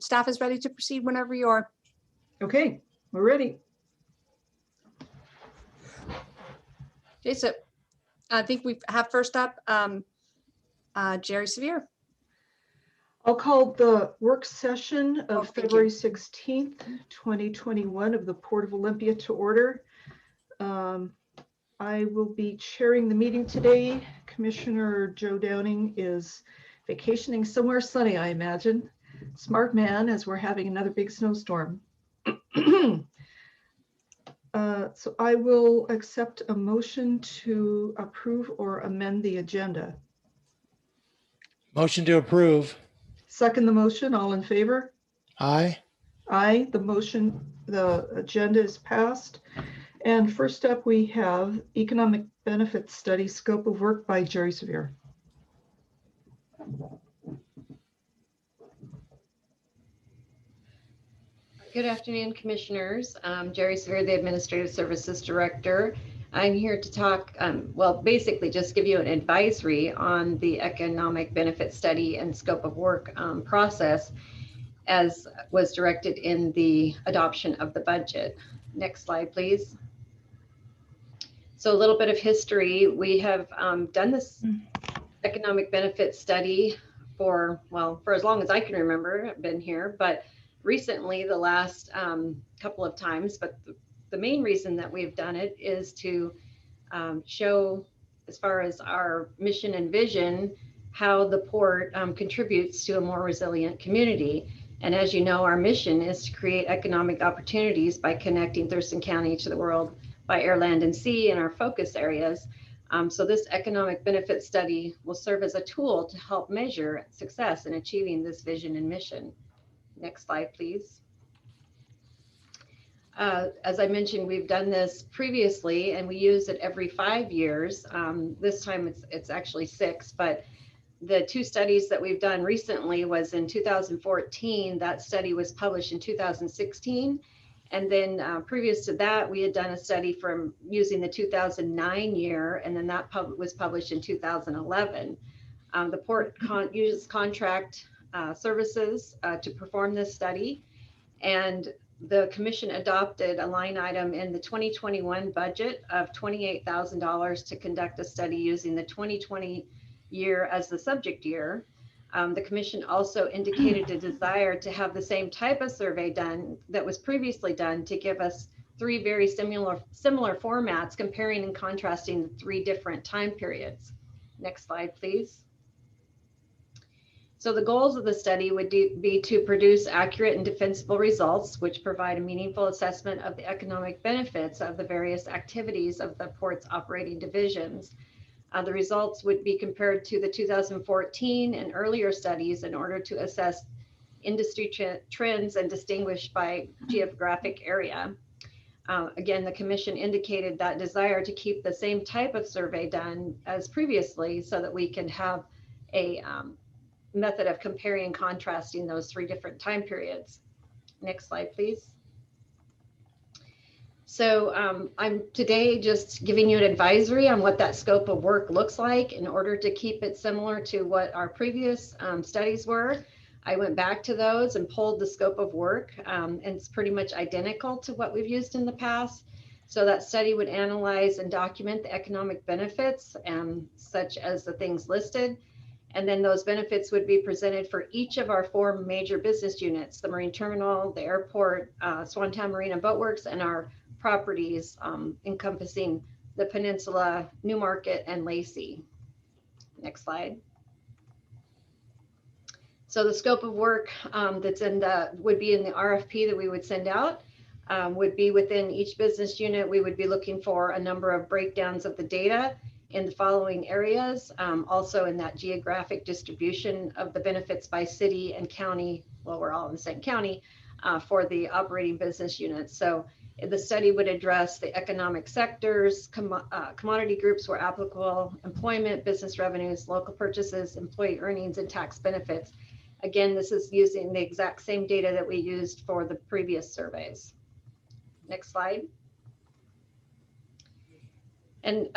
Staff is ready to proceed whenever you are. Okay, we're ready. Okay, so I think we have first up Jerry Sevier. I'll call the work session of February you. 16th, 2021 of the Port of Olympia to order. I will be chairing the meeting today. Commissioner Joe Downing is vacationing somewhere sunny, I imagine. Smart man, as we're having another big snowstorm. So I will accept a motion to approve or amend the agenda. Motion to approve. Second the motion, all in favor? Aye. Aye, the motion, the agenda is passed. And first up, we have Economic Benefits Study Scope of Work by Jerry Sevier. Good afternoon, Commissioners. Jerry Sevier, the Administrative Services Director. I'm here to talk, well, basically just give you an advisory on the Economic Benefit Study and Scope of Work process as was directed in the adoption of the budget. Next slide, please. So a little bit of history. We have done this economic benefit study for as long as I can remember. I've been here, but recently the last couple of times. But the main reason that we've done it is to show, as far as our mission and vision, how the port contributes to a more resilient community. And as you know, our mission is to create economic opportunities by connecting Thurston County to the world by air, land, and sea in our focus areas. So this economic benefit study will serve as a tool to help measure success in achieving this vision and mission. Next slide, please. As I mentioned, we've done this previously and we use it every 5 years. This time it's actually 6, but the 2 studies that we've done recently was in 2014. That study was published in 2016. And then previous to that, we had done a study from using the 2009 year, and then that was published in 2011. The port uses contract services to perform this study, and the commission adopted a line item in the 2021 budget of $28,000 to conduct a study using the 2020 year as the subject year. The commission also indicated a desire to have the same type of survey done that was previously done to give us 3 very similar formats comparing and contrasting the 3 different time periods. Next slide, please. So the goals of the study would be to produce accurate and defensible results, which provide a meaningful assessment of the economic benefits of the various activities of the port's operating divisions. The results would be compared to the 2014 and earlier studies in order to assess industry trends and distinguish by geographic area. Again, the commission indicated that desire to keep the same type of survey done as previously so that we can have a method of comparing and contrasting those 3 different time periods. Next slide, please. So I'm today just giving you an advisory on what that scope of work looks like in order to keep it similar to what our previous studies were. I went back to those and pulled the scope of work, and it's pretty much identical to what we've used in the past. So that study would analyze and document the economic benefits, such as the things listed. And then those benefits would be presented for each of our 4 major business units: the marine terminal, the airport, Swantown Marine and Boatworks, and our properties encompassing the Peninsula, Newmarket, and Lacey. Next slide. So the scope of work that's would be in the RFP that we would send out would be within each business unit. We would be looking for a number of breakdowns of the data in the following areas, also in that geographic distribution of the benefits by city and county. Well, we're all in the same county for the operating business units. So the study would address the economic sectors, commodity groups where applicable, employment, business revenues, local purchases, employee earnings, and tax benefits. Again, this is using the exact same data that we used for the previous surveys. Next slide. And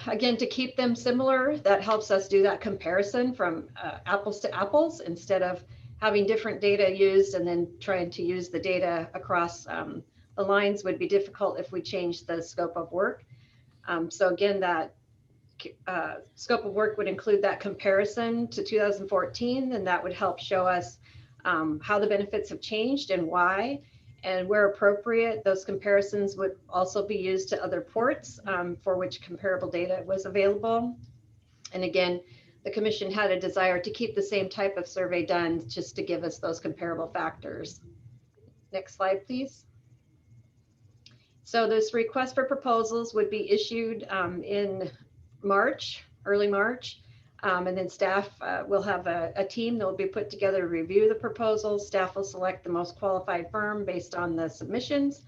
again, to keep them similar, that helps us do that comparison from apples to apples instead of having different data used and then trying to use the data across the lines would be difficult if we changed the scope of work. So again, that scope of work would include that comparison to 2014, and that would help show us how the benefits have changed and why. And where appropriate, those comparisons would also be used to other ports for which comparable data was available. And again, the commission had a desire to keep the same type of survey done just to give us those comparable factors. Next slide, please. So this request for proposals would be issued in March, early March. And then staff will have a team that will be put together to review the proposals. Staff will select the most qualified firm based on the submissions.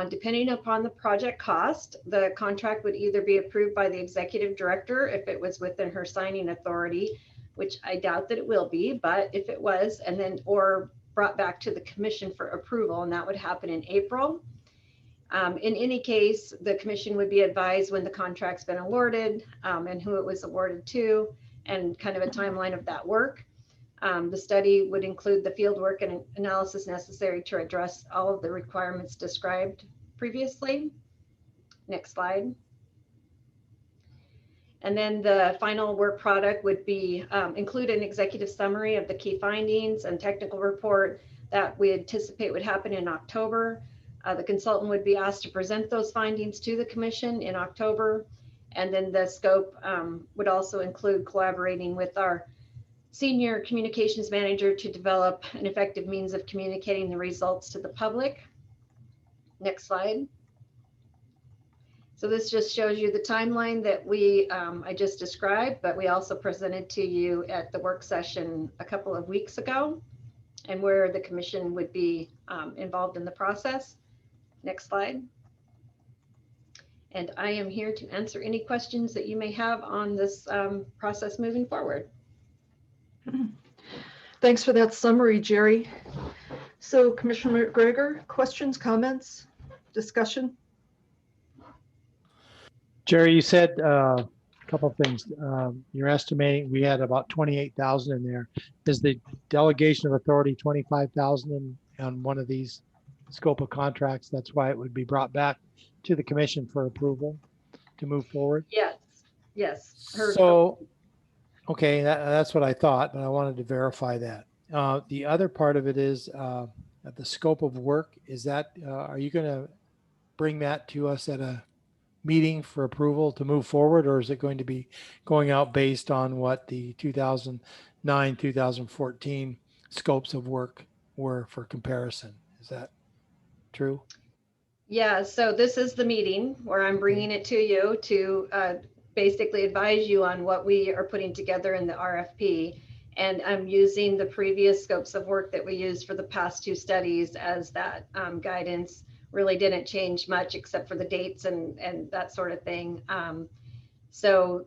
Depending upon the project cost, the contract would either be approved by the executive director if it was within her signing authority, which I doubt that it will be, but if it was, and then or brought back to the commission for approval, and that would happen in April. In any case, the commission would be advised when the contract's been awarded and who it was awarded to, and kind of a timeline of that work. The study would include the field work and analysis necessary to address all of the requirements described previously. Next slide. And then the final work product would be include an executive summary of the key findings and technical report that we anticipate would happen in October. The consultant would be asked to present those findings to the commission in October. And then the scope would also include collaborating with our senior communications manager to develop an effective means of communicating the results to the public. Next slide. So this just shows you the timeline that I just described, but we also presented to you at the work session a couple of weeks ago, and where the commission would be involved in the process. Next slide. And I am here to answer any questions that you may have on this process moving forward. Thanks for that summary, Jerry. So Commissioner McGregor, questions, comments, discussion? Jerry, you said a couple of things. You're estimating we had about 28,000 in there. Is the delegation of authority 25,000 on one of these scope of contracts? That's why it would be brought back to the commission for approval to move forward? Yes, yes. So, okay, that's what I thought, but I wanted to verify that. The other part of it is the scope of work. Is that, are you going to bring that to us at a meeting for approval to move forward, or is it going to be going out based on what the 2009, 2014 scopes of work were for comparison? Is that true? Yeah, so this is the meeting where I'm bringing it to you to basically advise you on what we are putting together in the RFP. And I'm using the previous scopes of work that we used for the past two studies as that guidance. Really didn't change much except for the dates and that sort of thing. So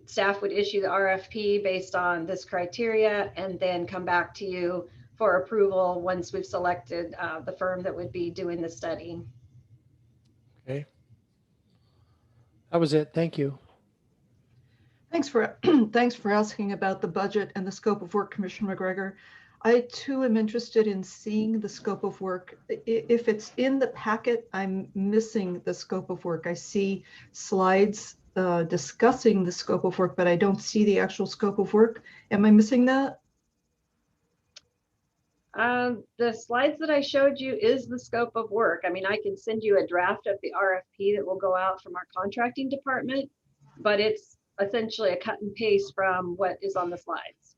staff would issue the RFP based on this criteria and then come back to you for approval once we've selected the firm that would be doing the study. Okay. That was it. Thank you. Thanks for thanks for asking about the budget and the scope of work, Commissioner McGregor. I too am interested in seeing the scope of work. If it's in the packet, I'm missing the scope of work. I see slides discussing the scope of work, but I don't see the actual scope of work. Am I missing that? The slides that I showed you is the scope of work. I mean, I can send you a draft of the RFP that will go out from our contracting department, but it's essentially a cut and paste from what is on the slides.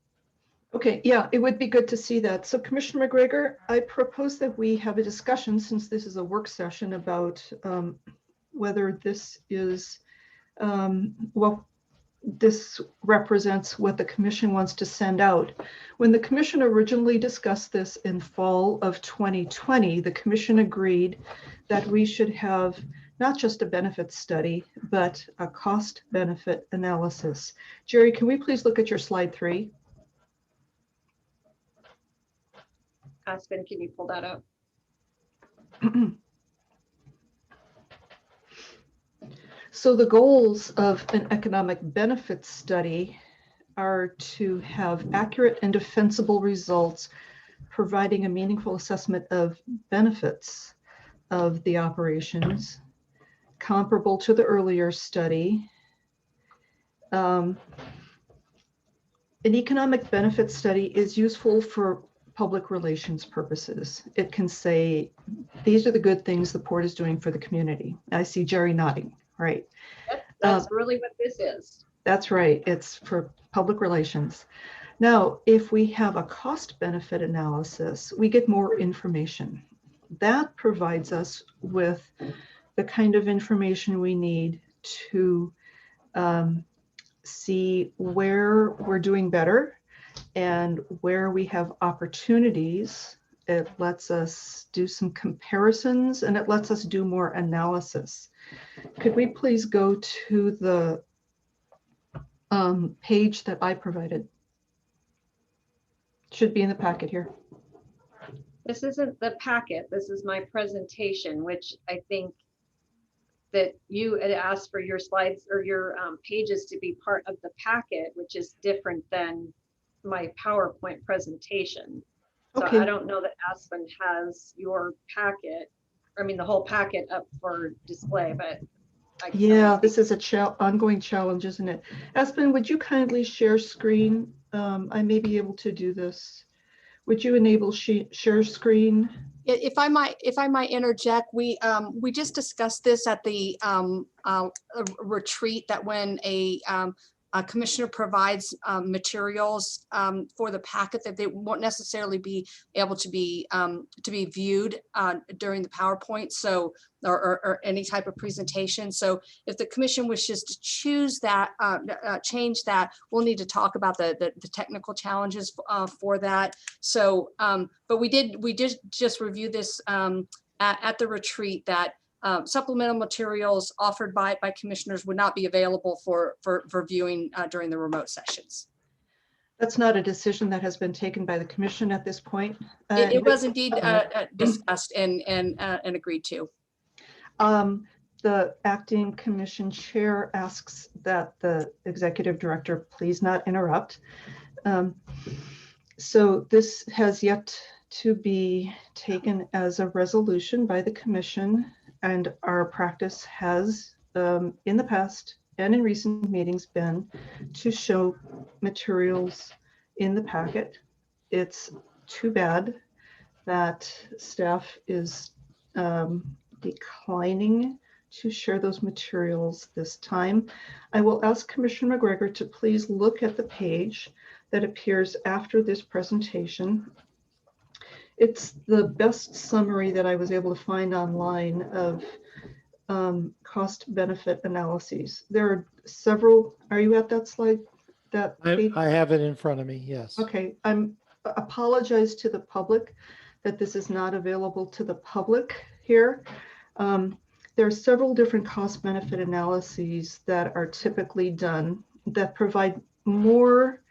Okay, yeah, it would be good to see that. So Commissioner McGregor, I propose that we have a discussion, since this is a work session, about whether this is, well, this represents what the commission wants to send out. When the commission originally discussed this in fall of 2020, the commission agreed that we should have not just a benefit study, but a cost benefit analysis. Jerry, can we please look at your slide 3? Aspen, can you pull that up? So the goals of an economic benefits study are to have accurate and defensible results, providing a meaningful assessment of benefits of the operations, comparable to the earlier study. An economic benefit study is useful for public relations purposes. It can say, these are the good things the port is doing for the community. I see Jerry nodding, right? That's really what this is. That's right, it's for public relations. Now, if we have a cost benefit analysis, we get more information. That provides us with the kind of information we need to see where we're doing better and where we have opportunities. It lets us do some comparisons and it lets us do more analysis. Could we please go to the page that I provided? Should be in the packet here. This isn't the packet. This is my presentation, which I think that you had asked for your slides or your pages to be part of the packet, which is different than my PowerPoint presentation. So Okay. I don't know that Aspen has your packet, I mean, the whole packet up for display, but Yeah, this is a ongoing challenge, isn't it? Aspen, would you kindly share screen? I may be able to do this. Would you enable share screen? If I might interject, we just discussed this at the retreat, that when a commissioner provides materials for the packet, that they won't necessarily be able to be viewed during the PowerPoint, so or any type of presentation. So if the commission wishes to choose that, change that, we'll need to talk about the technical challenges for that. So, but we did just review this at the retreat, that supplemental materials offered by commissioners would not be available for viewing during the remote sessions. That's not a decision that has been taken by the commission at this point. It was indeed discussed and agreed to. The acting commission chair asks that the executive director please not interrupt. So this has yet to be taken as a resolution by the commission, and our practice has in the past and in recent meetings been to show materials in the packet. It's too bad that staff is declining to share those materials this time. I will ask Commissioner McGregor to please look at the page that appears after this presentation. It's the best summary that I was able to find online of cost benefit analyses. There are several. Are you at that slide? That page? I have it in front of me, yes. Okay, apologize to the public that this is not available to the public here. There are several different cost benefit analyses that are typically done that provide more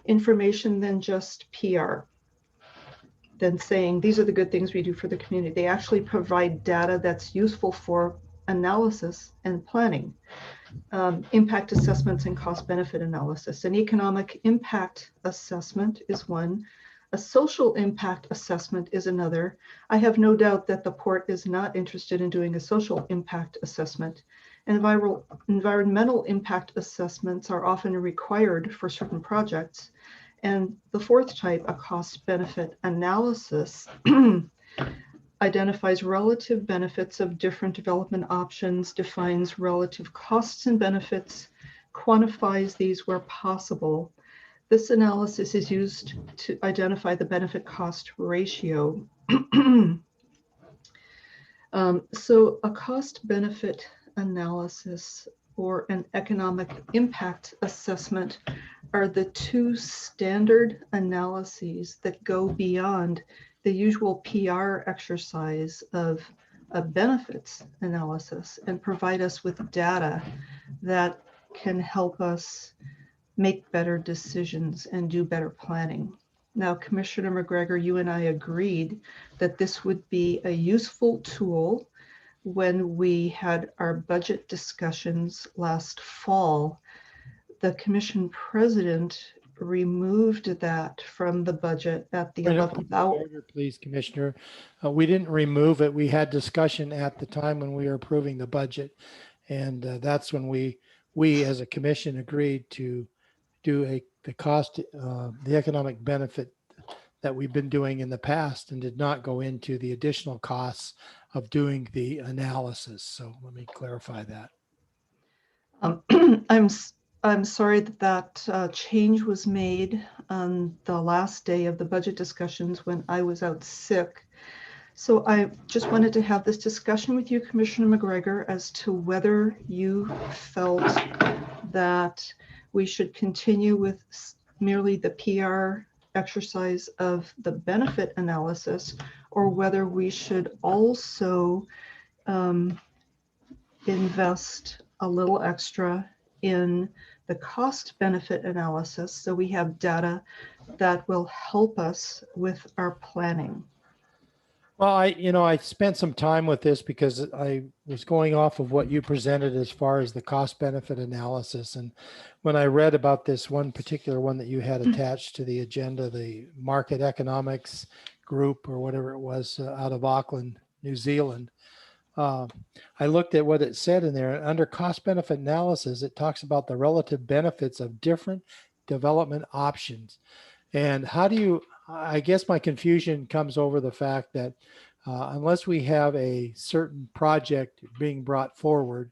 information than just PR, than saying these are the good things we do for the community. They actually provide data that's useful for analysis and planning. Impact assessments and cost benefit analysis. An economic impact assessment is one. A social impact assessment is another. I have no doubt that the port is not interested in doing a social impact assessment. Environmental impact assessments are often required for certain projects. And the fourth type, a cost benefit analysis, identifies relative benefits of different development options, defines relative costs and benefits, quantifies these where possible. This analysis is used to identify the benefit cost ratio. So a cost benefit analysis or an economic impact assessment are the two standard analyses that go beyond the usual PR exercise of a benefits analysis and provide us with data that can help us make better decisions and do better planning. Now, Commissioner McGregor, you and I agreed that this would be a useful tool when we had our budget discussions last fall. the commission president removed that from the budget at the Point of 11th hour. order, please, Commissioner. We didn't remove it. We had discussion at the time when we were approving the budget. And that's when we as a commission agreed to do the cost, the economic benefit that we've been doing in the past, and did not go into the additional costs of doing the analysis. So let me clarify that. I'm sorry that change was made on the last day of the budget discussions when I was out sick. So I just wanted to have this discussion with you, Commissioner McGregor, as to whether you felt that we should continue with merely the PR exercise of the benefit analysis, or whether we should also invest a little extra in the cost benefit analysis, so we have data that will help us with our planning. Well, I spent some time with this because I was going off of what you presented as far as the cost benefit analysis. And when I read about this one particular one that you had attached to the agenda, the market economics group or whatever it was out of Auckland, New Zealand, I looked at what it said in there. Under cost benefit analysis, it talks about the relative benefits of different development options. And I guess my confusion comes over the fact that unless we have a certain project being brought forward,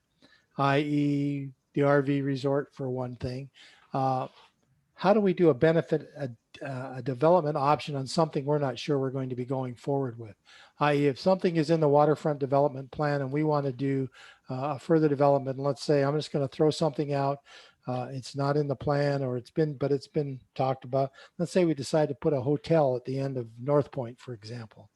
i.e. the RV resort for one thing, how do we do a development option on something we're not sure we're going to be going forward with? I.e. if something is in the waterfront development plan and we want to do a further development, let's say I'm just going to throw something out. It's not in the plan, or it's been talked about. Let's say we decide to put a hotel at the end of North Point, for example.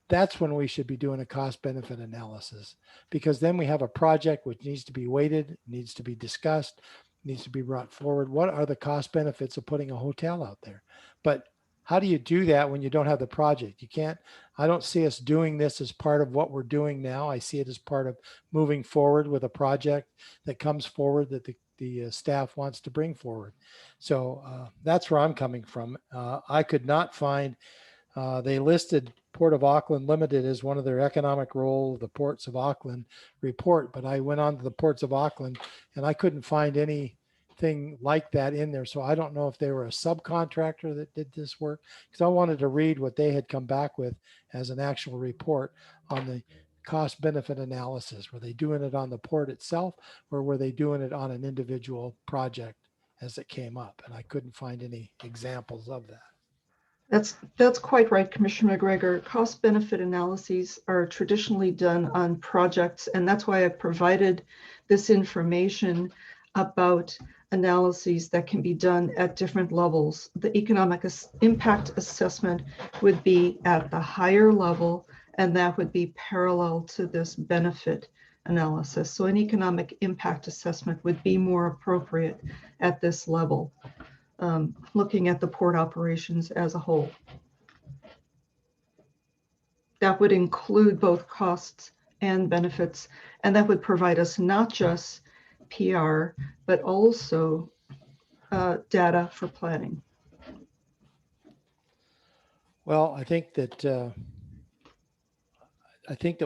That's when we should be doing a cost benefit analysis, because then we have a project which needs to be weighted, needs to be discussed, needs to be brought forward. What are the cost benefits of putting a hotel out there? But how do you do that when you don't have the project? You can't. I don't see us doing this as part of what we're doing now. I see it as part of moving forward with a project that comes forward that the staff wants to bring forward. So that's where I'm coming from. I could not find, they listed Port of Auckland Limited as one of their economic role, the Ports of Auckland report, but I went on to the Ports of Auckland and I couldn't find anything like that in there. So I don't know if they were a subcontractor that did this work, because I wanted to read what they had come back with as an actual report on the cost benefit analysis. Were they doing it on the port itself, or were they doing it on an individual project as it came up? And I couldn't find any examples of that. That's quite right, Commissioner McGregor. Cost benefit analyses are traditionally done on projects, and that's why I provided this information about analyses that can be done at different levels. The economic impact assessment would be at the higher level, and that would be parallel to this benefit analysis. So an economic impact assessment would be more appropriate at this level, looking at the port operations as a whole. That would include both costs and benefits, and that would provide us not just PR, but also data for planning. Well, I think that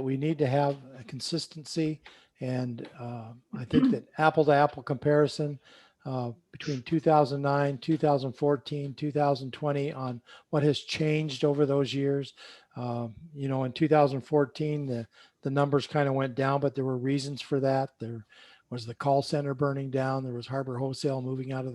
we need to have a consistency, and I think that apple to apple comparison between 2009, 2014, 2020 on what has changed over those years. In 2014, the numbers kind of went down, but there were reasons for that. There was the call center burning down. There was Harbor Wholesale moving out of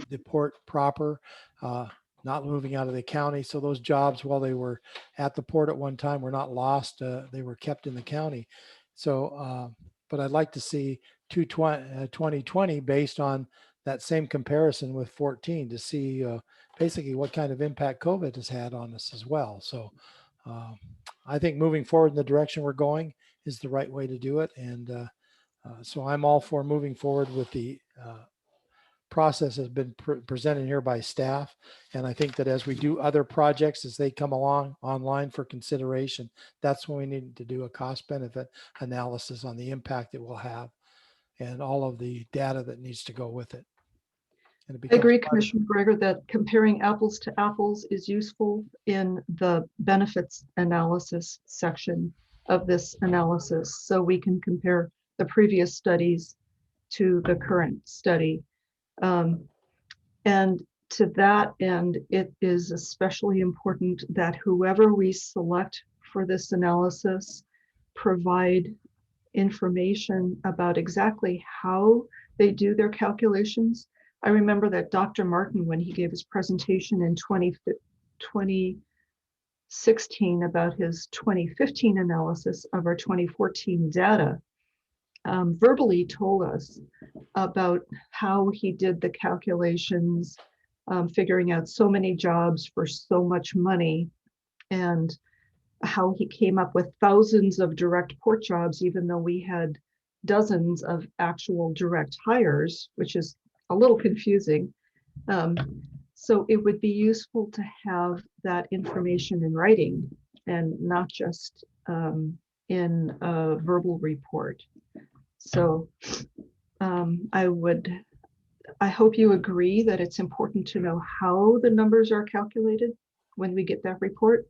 the port proper, not moving out of the county. So those jobs, while they were at the port at one time, were not lost. They were kept in the county. So, but I'd like to see 2020 based on that same comparison with 14 to see basically what kind of impact COVID has had on us as well. So I think moving forward in the direction we're going is the right way to do it. And so I'm all for moving forward with the process has been presented here by staff. And I think that as we do other projects, as they come along online for consideration, that's when we need to do a cost benefit analysis on the impact it will have. and all of the data that needs to go with it. And it I becomes agree, part of- Commissioner Gregor, that comparing apples to apples is useful in the benefits analysis section of this analysis. So we can compare the previous studies to the current study. And to that end, it is especially important that whoever we select for this analysis provide information about exactly how they do their calculations. I remember that Dr. Martin, when he gave his presentation in 2016 about his 2015 analysis of our 2014 data, verbally told us about how he did the calculations, figuring out so many jobs for so much money, and how he came up with thousands of direct port jobs, even though we had dozens of actual direct hires, which is a little confusing. So it would be useful to have that information in writing and not just in a verbal report. So I hope you agree that it's important to know how the numbers are calculated when we get that report.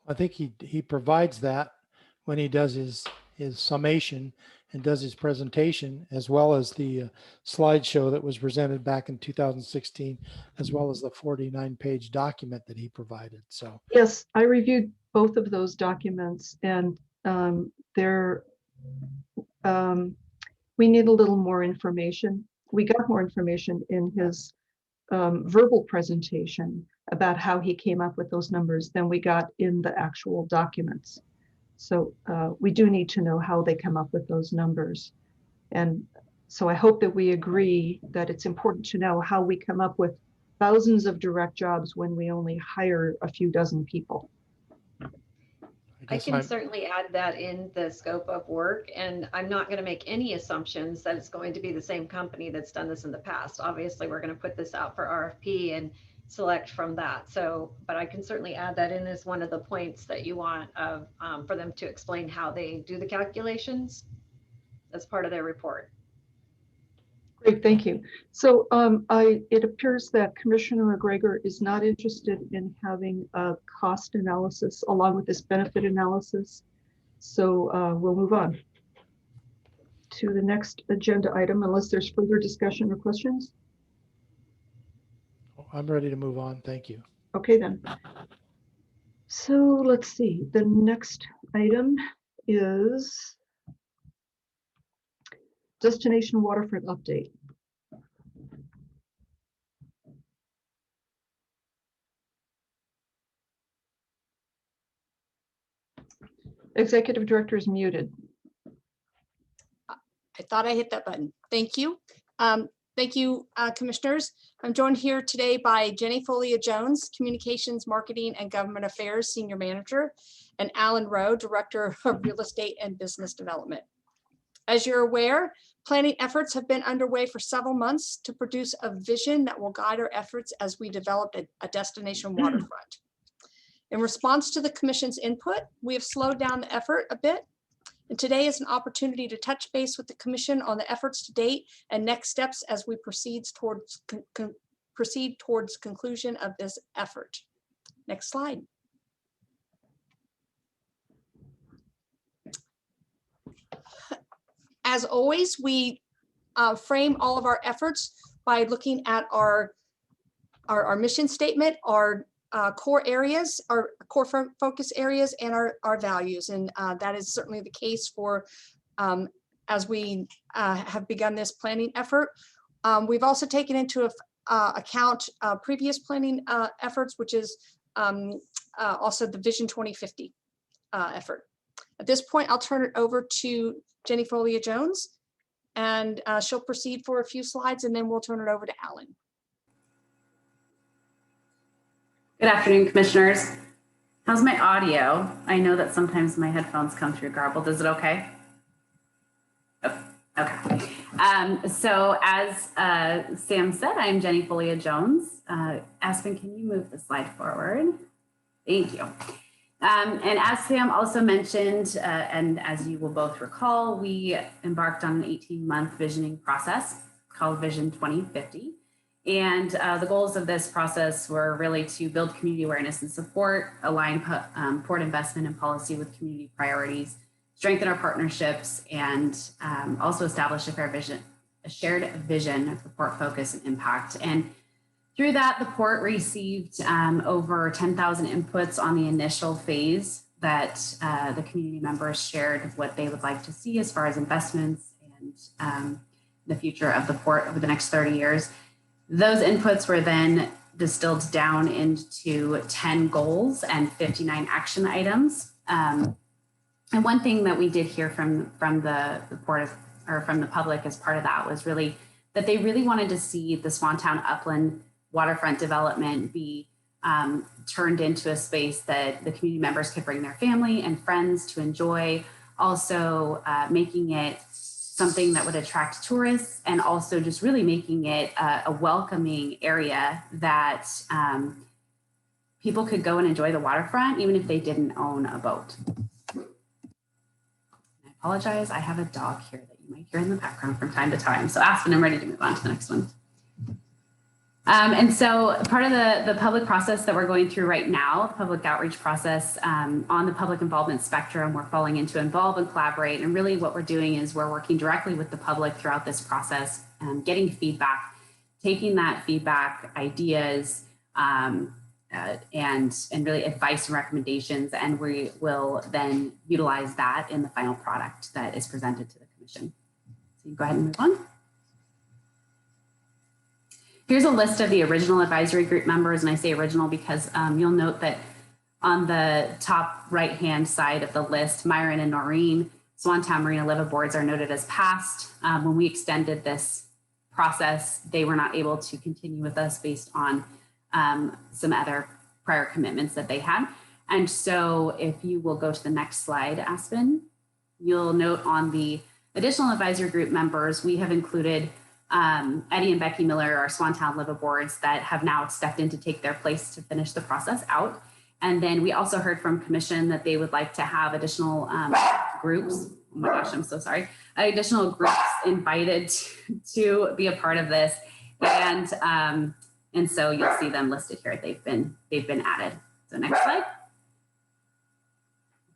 I think he provides that when he does his summation and does his presentation, as well as the slideshow that was presented back in 2016, as well as the 49-page document that he provided. So yes, I reviewed both of those documents, and we need a little more information. We got more information in his verbal presentation about how he came up with those numbers than we got in the actual documents. So we do need to know how they come up with those numbers. And so I hope that we agree that it's important to know how we come up with thousands of direct jobs when we only hire a few dozen people. I can certainly add that in the scope of work, and I'm not going to make any assumptions that it's going to be the same company that's done this in the past. Obviously, we're going to put this out for RFP and select from that. So, but I can certainly add that in as one of the points that you want of for them to explain how they do the calculations as part of their report. Great, thank you. So it appears that Commissioner McGregor is not interested in having a cost analysis along with this benefit analysis. So we'll move on to the next agenda item unless there's further discussion or questions. I'm ready to move on. Thank you. Okay then. So let's see, the next item is Destination Waterfront update. Executive Director is muted. I thought I hit that button. Thank you. Thank you, commissioners. I'm joined here today by Jenny Folia-Jones, Communications, Marketing, and Government Affairs Senior Manager, and Alan Rowe, Director of Real Estate and Business Development. As you're aware, planning efforts have been underway for several months to produce a vision that will guide our efforts as we develop a destination waterfront. In response to the Commission's input, we have slowed down the effort a bit. And today is an opportunity to touch base with the Commission on the efforts to date and next steps as we proceed towards conclusion of this effort. Next slide. As always, we frame all of our efforts by looking at our mission statement, our core areas, our core focus areas, and our values. And that is certainly the case for as we have begun this planning effort. We've also taken into account previous planning efforts, which is also the Vision 2050 effort. At this point, I'll turn it over to Jenny Folia-Jones, and she'll proceed for a few slides, and then we'll turn it over to Alan. Good afternoon, Commissioners. How's my audio? I know that sometimes my headphones come through garbled. Is it okay? Oh, okay. So as Sam said, I'm Jenny Folia-Jones. Aspen, can you move the slide forward? Thank you. And as Sam also mentioned, and as you will both recall, we embarked on an 18-month visioning process called Vision 2050. And the goals of this process were really to build community awareness and support, align port investment and policy with community priorities, strengthen our partnerships, and also establish a shared vision for port focus and impact. And through that, the port received over 10,000 inputs on the initial phase that the community members shared what they would like to see as far as investments and the future of the port over the next 30 years. Those inputs were then distilled down into 10 goals and 59 action items. And one thing that we did hear from the port or from the public as part of that was really that they really wanted to see the Swantown Upland waterfront development be turned into a space that the community members could bring their family and friends to enjoy, also making it something that would attract tourists, and also just really making it a welcoming area that people could go and enjoy the waterfront even if they didn't own a boat. I apologize, I have a dog here that you might hear in the background from time to time. So Aspen, I'm ready to move on to the next one. And so part of the public process that we're going through right now, the public outreach process on the public involvement spectrum, we're falling into involve and collaborate. And really what we're doing is we're working directly with the public throughout this process, getting feedback, taking that feedback, ideas, and really advice and recommendations. And we will then utilize that in the final product that is presented to the commission. So you go ahead and move on. Here's a list of the original advisory group members, and I say original because you'll note that on the top right-hand side of the list, Myron and Noreen, Swantown Marina Live boards are noted as past. When we extended this process, they were not able to continue with us based on some other prior commitments that they had. And so if you will go to the next slide, Aspen, you'll note on the additional advisory group members, we have included Eddie and Becky Miller, our Swantown Live boards that have now stepped in to take their place to finish the process out. And then we also heard from Commission that they would like to have additional groups. Oh my gosh, I'm so sorry. Additional groups invited to be a part of this. And so you'll see them listed here. They've been added. So next slide.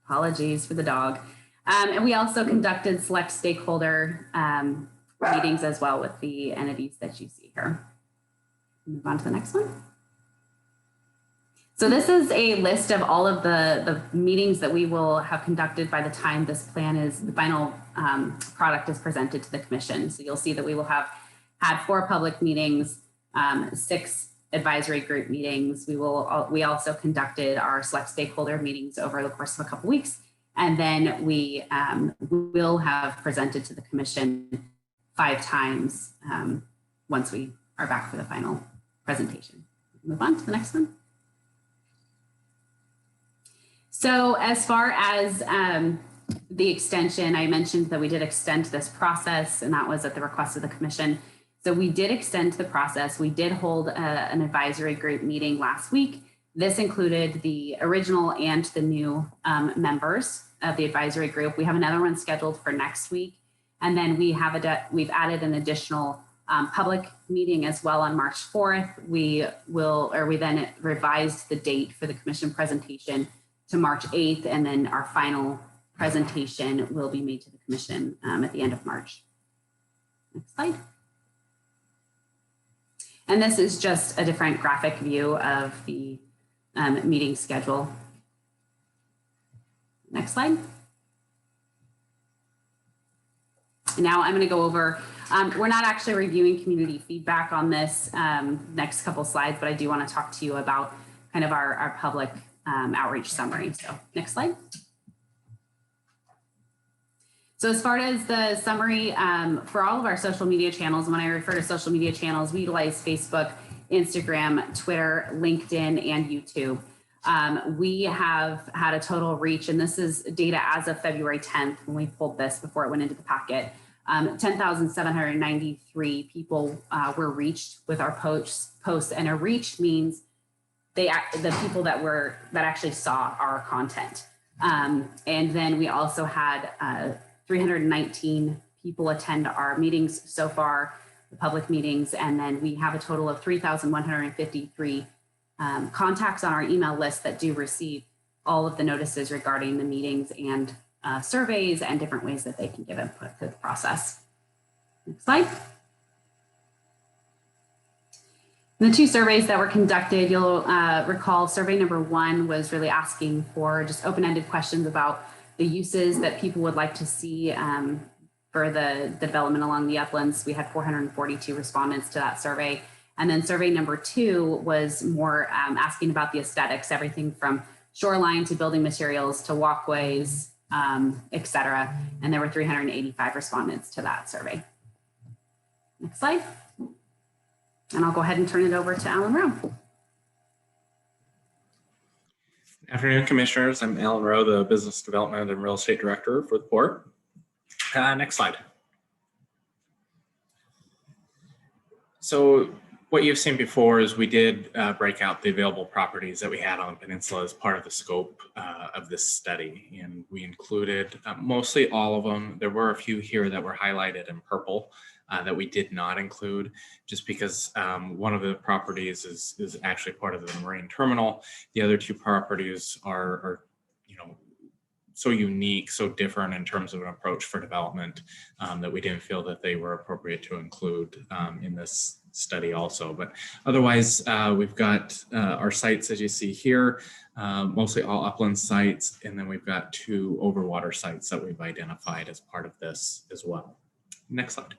Apologies for the dog. And we also conducted select stakeholder meetings as well with the entities that you see here. Move on to the next one. So this is a list of all of the meetings that we will have conducted by the time this plan is, the final product is presented to the commission. So you'll see that we will have had 4 public meetings, 6 advisory group meetings. We also conducted our select stakeholder meetings over the course of a couple weeks. And then we will have presented to the commission 5 times once we are back for the final presentation. Move on to the next one. So as far as the extension, I mentioned that we did extend this process, and that was at the request of the commission. So we did extend the process. We did hold an advisory group meeting last week. This included the original and the new members of the advisory group. We have another one scheduled for next week. And then we've added an additional public meeting as well on March 4th. We then revised the date for the commission presentation to March 8th, and then our final presentation will be made to the commission at the end of March. Next slide. And this is just a different graphic view of the meeting schedule. Next slide. Now I'm going to go over, we're not actually reviewing community feedback on this next couple slides, but I do want to talk to you about kind of our public outreach summary. So next slide. So as far as the summary for all of our social media channels, when I refer to social media channels, we utilize Facebook, Instagram, Twitter, LinkedIn, and YouTube. We have had a total reach, and this is data as of February 10th when we pulled this before it went into the packet. 10,793 people were reached with our posts, and a reach means the people that actually saw our content. And then we also had 319 people attend our meetings so far, the public meetings, and then we have a total of 3,153 contacts on our email list that do receive all of the notices regarding the meetings and surveys and different ways that they can give input to the process. Next slide. The two surveys that were conducted, you'll recall survey number 1 was really asking for just open-ended questions about the uses that people would like to see for the development along the uplands. We had 442 respondents to that survey. And then survey number 2 was more asking about the aesthetics, everything from shoreline to building materials to walkways, et cetera. And there were 385 respondents to that survey. Next slide. And I'll go ahead and turn it over to Alan Rowe. Good afternoon, Commissioners. I'm Alan Rowe, the Business Development and Real Estate Director for the Port. Next slide. So what you've seen before is we did break out the available properties that we had on the peninsula as part of the scope of this study. And we included mostly all of them. There were a few here that were highlighted in purple that we did not include, just because one of the properties is actually part of the marine terminal. The other 2 properties are so unique, so different in terms of an approach for development that we didn't feel that they were appropriate to include in this study also. But otherwise, we've got our sites, as you see here, mostly all upland sites, and then we've got 2 overwater sites that we've identified as part of this as well. Next slide.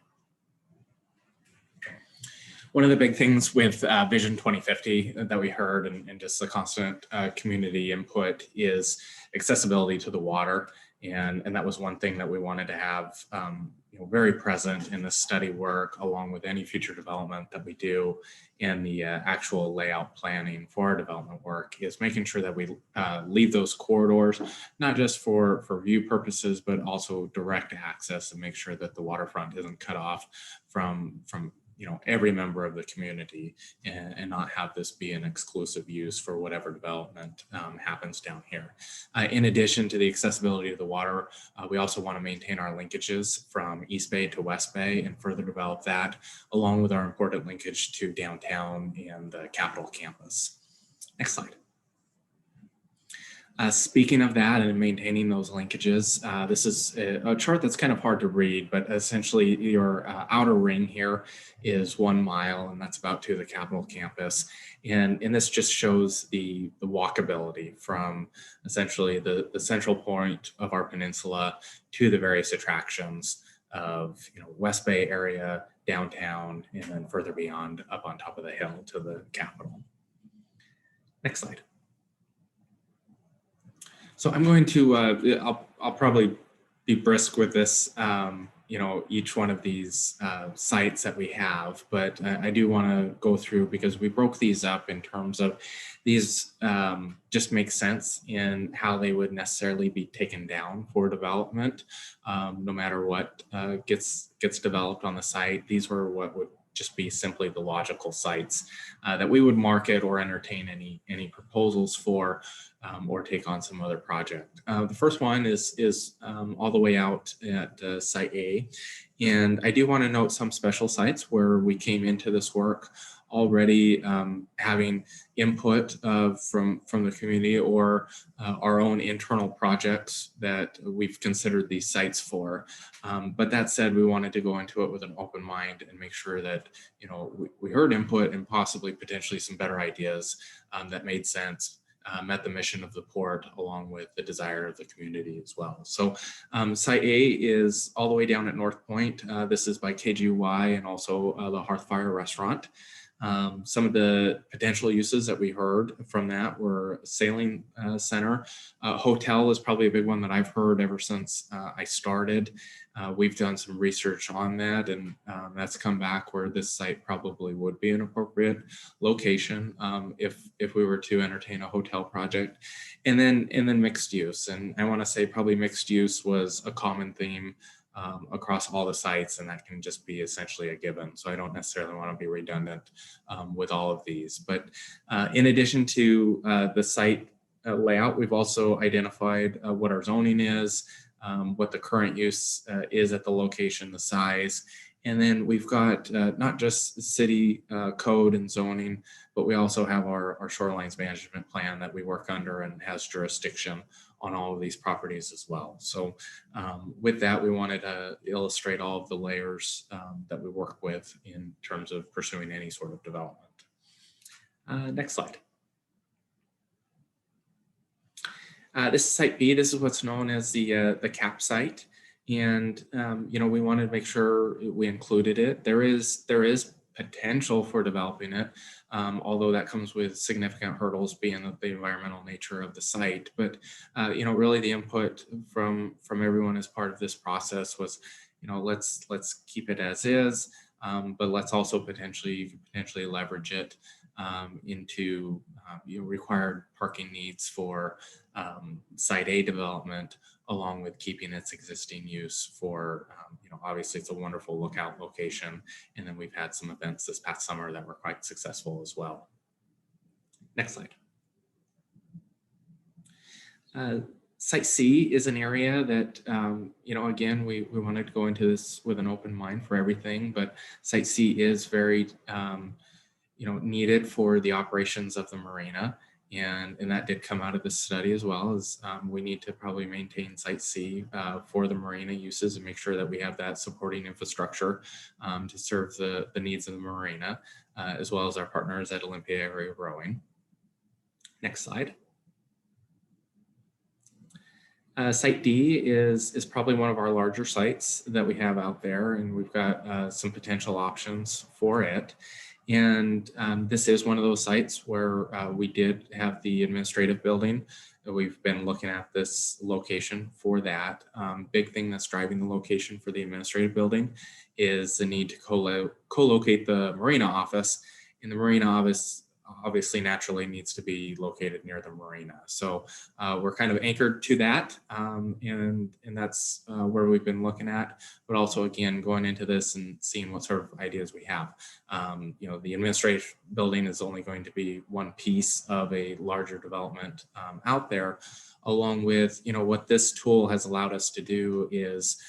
One of the big things with Vision 2050 that we heard and just the constant community input is accessibility to the water. And that was one thing that we wanted to have very present in the study work, along with any future development that we do in the actual layout planning for our development work, is making sure that we leave those corridors, not just for view purposes, but also direct access, and make sure that the waterfront isn't cut off from every member of the community, and not have this be an exclusive use for whatever development happens down here. In addition to the accessibility of the water, we also want to maintain our linkages from East Bay to West Bay and further develop that, along with our important linkage to downtown and the Capitol campus. Next slide. Speaking of that and maintaining those linkages, this is a chart that's kind of hard to read, but essentially your outer ring here is 1 mile, and that's about to the Capitol campus. And this just shows the walkability from essentially the central point of our peninsula to the various attractions of West Bay area, downtown, and then further beyond up on top of the hill to the Capitol. Next slide. So I'm going to, I'll probably be brisk with this, each one of these sites that we have, but I do want to go through, because we broke these up in terms of these just make sense in how they would necessarily be taken down for development, no matter what gets developed on the site. These were what would just be simply the logical sites that we would market or entertain any proposals for, or take on some other project. The first one is all the way out at Site A. And I do want to note some special sites where we came into this work already having input from the community, or our own internal projects that we've considered these sites for. But that said, we wanted to go into it with an open mind and make sure that we heard input and possibly potentially some better ideas that made sense, met the mission of the port, along with the desire of the community as well. So Site A is all the way down at North Point. This is by KGY and also the Hearthfire Restaurant. Some of the potential uses that we heard from that were sailing center. Hotel is probably a big one that I've heard ever since I started. We've done some research on that, and that's come back where this site probably would be an appropriate location if we were to entertain a hotel project. And then mixed use. And I want to say probably mixed use was a common theme across all the sites, and that can just be essentially a given. So I don't necessarily want to be redundant with all of these. But in addition to the site layout, we've also identified what our zoning is, what the current use is at the location, the size. And then we've got not just city code and zoning, but we also have our shorelines management plan that we work under and has jurisdiction on all of these properties as well. So with that, we wanted to illustrate all of the layers that we work with in terms of pursuing any sort of development. Next slide. This is site B. This is what's known as the CAP site. And, we wanted to make sure we included it. There is potential for developing it, although that comes with significant hurdles being the environmental nature of the site. But, really the input from everyone as part of this process was, let's keep it as is, but let's also potentially leverage it into required parking needs for site A development, along with keeping its existing use for, obviously it's a wonderful lookout location. And then we've had some events this past summer that were quite successful as well. Next slide. Site C is an area that, again, we wanted to go into this with an open mind for everything, but Site C is very, needed for the operations of the marina. And that did come out of this study as well, as we need to probably maintain Site C for the marina uses and make sure that we have that supporting infrastructure to serve the needs of the marina, as well as our partners at Olympia Area Rowing. Next slide. Site D is probably one of our larger sites that we have out there, and we've got some potential options for it. And this is one of those sites where we did have the administrative building. We've been looking at this location for that. Big thing that's driving the location for the administrative building is the need to co-locate the marina office. And the marina office obviously naturally needs to be located near the marina. So we're kind of anchored to that, and that's where we've been looking at, but also again, going into this and seeing what sort of ideas we have. The administrative building is only going to be one piece of a larger development out there, along with, what this tool has allowed us to do is,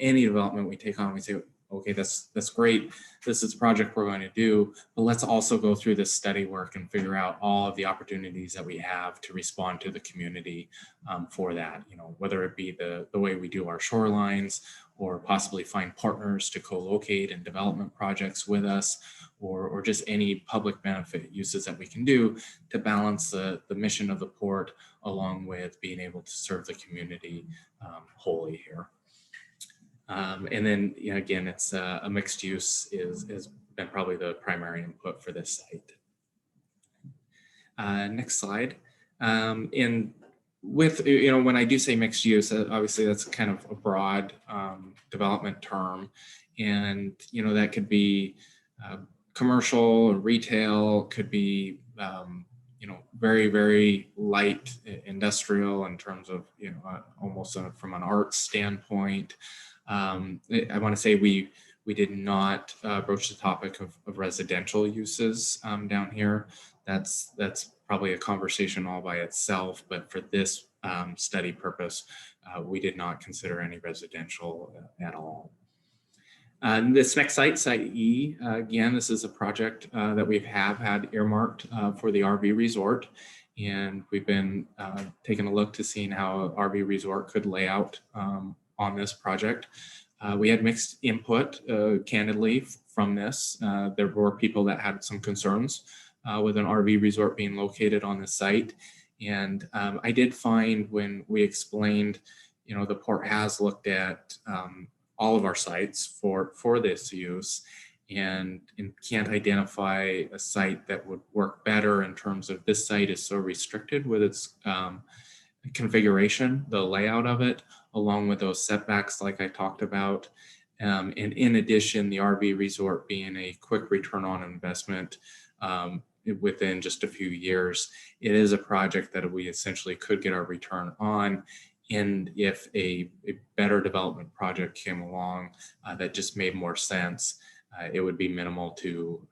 any development we take on, we say, okay, that's great. This is a project we're going to do, but let's also go through this study work and figure out all of the opportunities that we have to respond to the community for that, whether it be the way we do our shorelines, or possibly find partners to co-locate in development projects with us, or just any public benefit uses that we can do to balance the mission of the port along with being able to serve the community wholly here. And then, again, it's a mixed use has been probably the primary input for this site. Next slide. And with, when I do say mixed use, obviously that's kind of a broad development term. And, that could be commercial, retail, could be, very, very light industrial in terms of, almost from an art standpoint. I want to say we did not broach the topic of residential uses down here. That's probably a conversation all by itself, but for this study purpose, we did not consider any residential at all. This next site, Site E, again, this is a project that we have had earmarked for the RV resort. And we've been taking a look to seeing how RV resort could lay out on this project. We had mixed input, candidly, from this. There were people that had some concerns with an RV resort being located on the site. And I did find when we explained, the port has looked at all of our sites for this use, and can't identify a site that would work better in terms of this site is so restricted with its configuration, the layout of it, along with those setbacks like I talked about. And in addition, the RV resort being a quick return on investment within just a few years, it is a project that we essentially could get our return on And if a better development project came along that just made more sense, it would be minimal to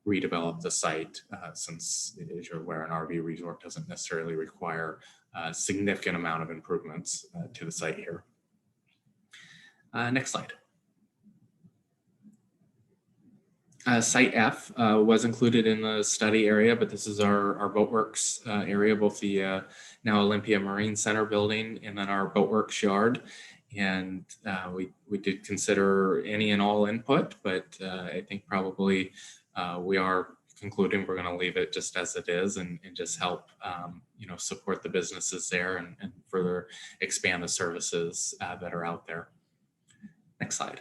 redevelop the site, since, as you're aware, an RV resort doesn't necessarily require a significant amount of improvements to the site here. Next slide. Site F was included in the study area, but this is our Boatworks area, both the now Olympia Marine Center building and then our Boatworks yard. And we did consider any and all input, but I think probably we are concluding we're going to leave it just as it is and just help support the businesses there and further expand the services that are out there. Next slide.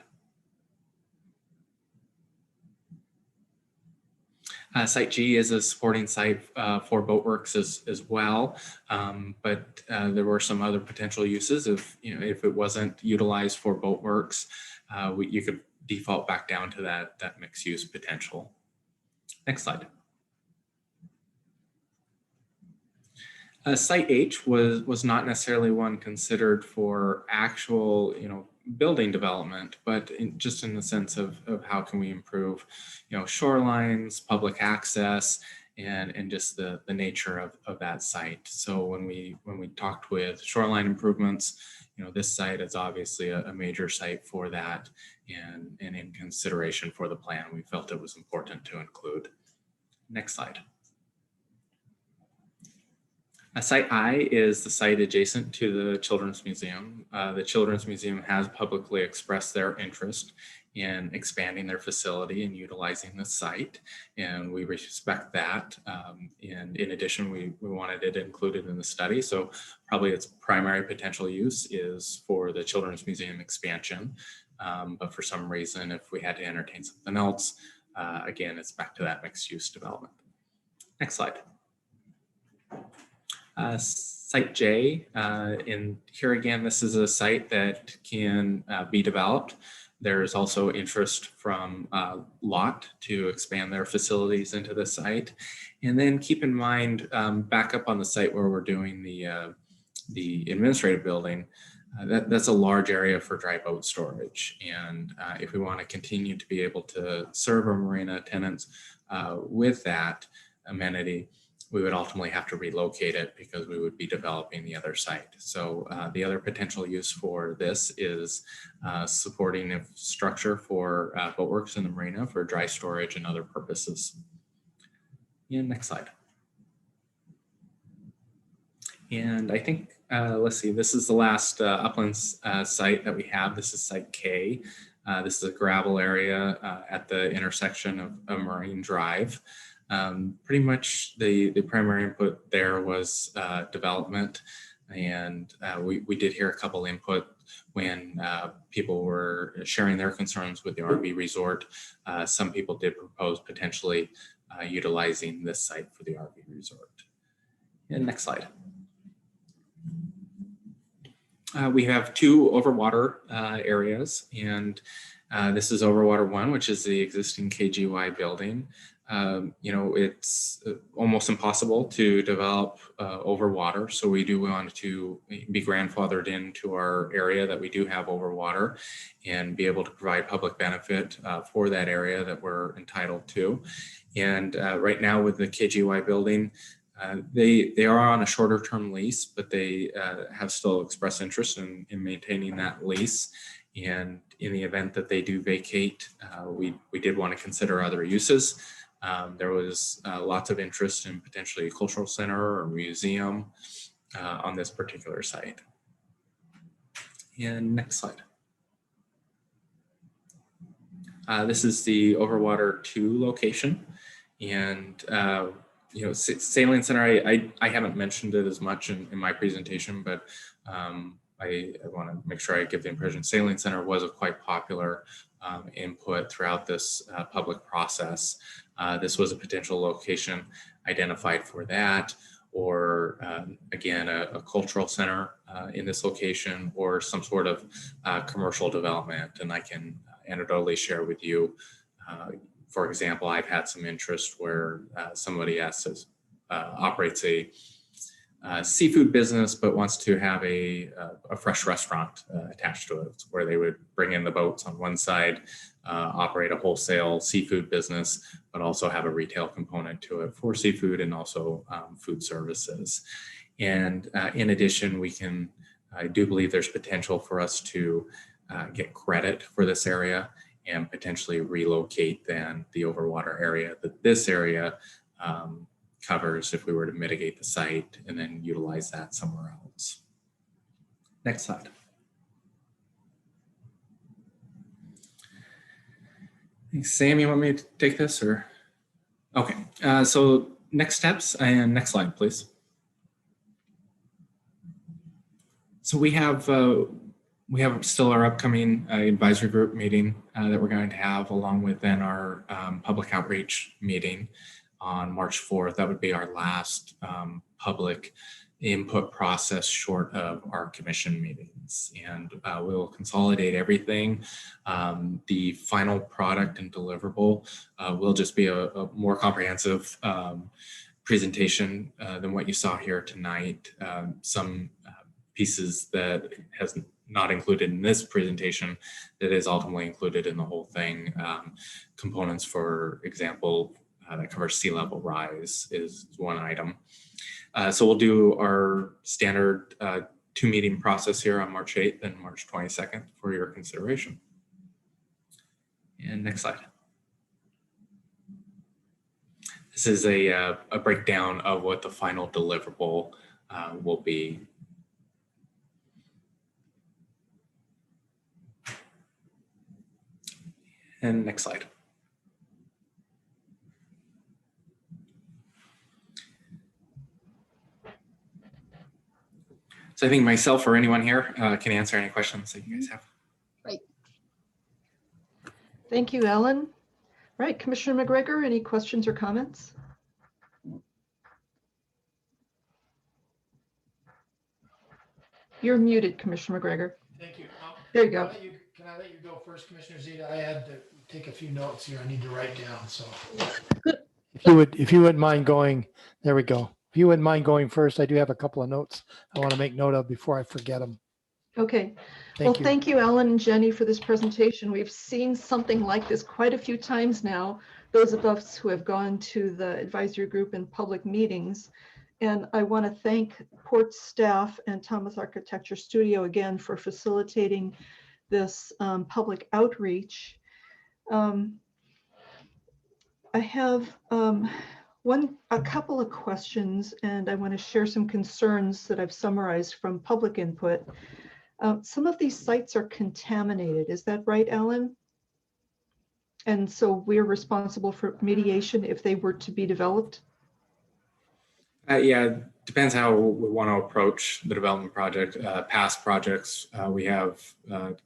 Site G is a supporting site for Boatworks as well, but there were some other potential uses. If it wasn't utilized for Boatworks, you could default back down to that mixed use potential. Next slide. Site H was not necessarily one considered for actual building development, but just in the sense of how can we improve shorelines, public access, and just the nature of that site. So when we talked with shoreline improvements, this site is obviously a major site for that, and in consideration for the plan, we felt it was important to include. Next slide. Site I is the site adjacent to the Children's Museum. The Children's Museum has publicly expressed their interest in expanding their facility and utilizing the site, and we respect that. And in addition, we wanted it included in the study. So probably its primary potential use is for the Children's Museum expansion. But for some reason, if we had to entertain something else, again, it's back to that mixed use development. Next slide. Site J, and here again, this is a site that can be developed. There's also interest from Lot to expand their facilities into the site. And then keep in mind, back up on the site where we're doing the administrative building, that's a large area for dry boat storage. And if we want to continue to be able to serve our marina tenants with that amenity, we would ultimately have to relocate it because we would be developing the other site. So the other potential use for this is supporting infrastructure for Boatworks in the marina for dry storage and other purposes. And next slide. And I think, let's see, this is the last uplands site that we have. This is site K. This is a gravel area at the intersection of Marine Drive. Pretty much the primary input there was development, and we did hear a couple input when people were sharing their concerns with the RV resort. Some people did propose potentially utilizing this site for the RV resort. And next slide. We have two overwater areas, and this is Overwater 1, which is the existing KGY building. It's almost impossible to develop over water. So we do want to be grandfathered into our area that we do have over water and be able to provide public benefit for that area that we're entitled to. And right now with the KGY building, they are on a shorter term lease, but they have still expressed interest in maintaining that lease. And in the event that they do vacate, we did want to consider other uses. There was lots of interest in potentially a cultural center or museum on this particular site. And next slide. This is the Overwater 2 location. And, Sailing Center, I haven't mentioned it as much in my presentation, but I want to make sure I give the impression Sailing Center was a quite popular input throughout this public process. This was a potential location identified for that, or again, a cultural center in this location, or some sort of commercial development. And I can anecdotally share with you, for example, I've had some interest where somebody operates a seafood business, but wants to have a fresh restaurant attached to it, where they would bring in the boats on one side, operate a wholesale seafood business, but also have a retail component to it for seafood and also food services. And in addition, I do believe there's potential for us to get credit for this area and potentially relocate then the Overwater area that this area covers if we were to mitigate the site and then utilize that somewhere else. Next slide. Sam, you want me to take this or? Okay, so next steps and next slide, please. So we have still our upcoming advisory group meeting that we're going to have, along with then our public outreach meeting on March 4th. That would be our last public input process short of our commission meetings. And we'll consolidate everything. The final product and deliverable will just be a more comprehensive presentation than what you saw here tonight. Some pieces that has not included in this presentation that is ultimately included in the whole thing. Components, for example, that covers sea level rise is one item. So we'll do our standard 2-meeting process here on March 8th and March 22nd for your consideration. And next slide. This is a breakdown of what the final deliverable will be. And next slide. So I think myself or anyone here can answer any questions that you guys have. Right. Thank you, Ellen. Right, Commissioner McGregor, any questions or comments? You're muted, Commissioner McGregor. Thank you. There you go. Can I let you go first, Commissioner Zeta? I had to take a few notes here I need to write down, so. If you wouldn't mind going, there we go. If you wouldn't mind going first, I do have a couple of notes I want to make note of before I forget them. Okay. Thank you. Thank you, Ellen and Jenny, for this presentation. We've seen something like this quite a few times now, those of us who have gone to the advisory group and public meetings. And I want to thank Port staff and Thomas Architecture Studio again for facilitating this public outreach. I have a couple of questions, and I want to share some concerns that I've summarized from public input. Some of these sites are contaminated. Is that right, Alan? And so we're responsible for remediation if they were to be developed? Yeah, depends how we want to approach the development project. Past projects, we have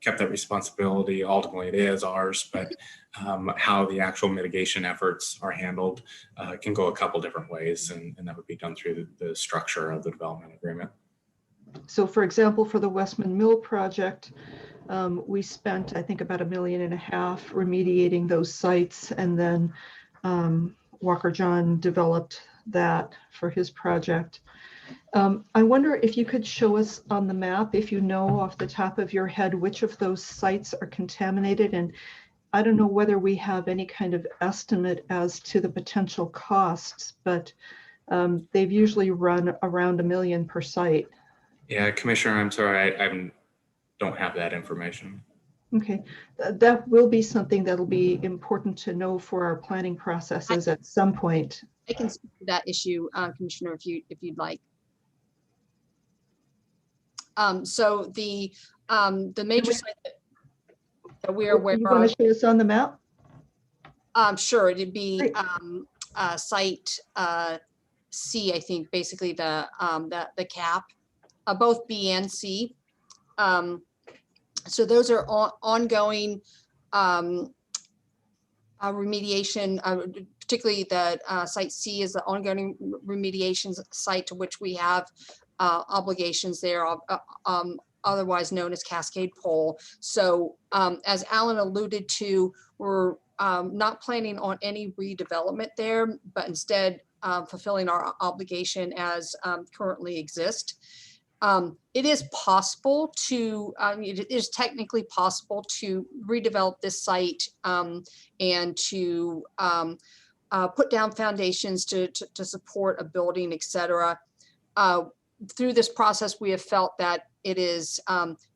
kept that responsibility. Ultimately, it is ours, but how the actual mitigation efforts are handled can go a couple different ways, and that would be done through the structure of the development agreement. So for example, for the Westman Mill project, we spent, I think, about $1.5 million remediating those sites, and then Walker John developed that for his project. I wonder if you could show us on the map, if you know off the top of your head, which of those sites are contaminated. And I don't know whether we have any kind of estimate as to the potential costs, but they've usually run around $1 million per site. Yeah, Commissioner, I'm sorry, I don't have that information. Okay, that will be something that'll be important to know for our planning processes at some point. I can speak to that issue, Commissioner, if you'd like. So the major site that we are aware You want to of, show us on the map? sure, it'd be Great. site C, I think, basically the cap, both B and C. So those are ongoing remediation, particularly the site C is the ongoing remediation site to which we have obligations there, otherwise known as Cascade Pole. So as Alan alluded to, we're not planning on any redevelopment there, but instead fulfilling our obligation as currently exist. It is possible to, it is technically possible to redevelop this site and to put down foundations to support a building, et cetera. Through this process, we have felt that it is,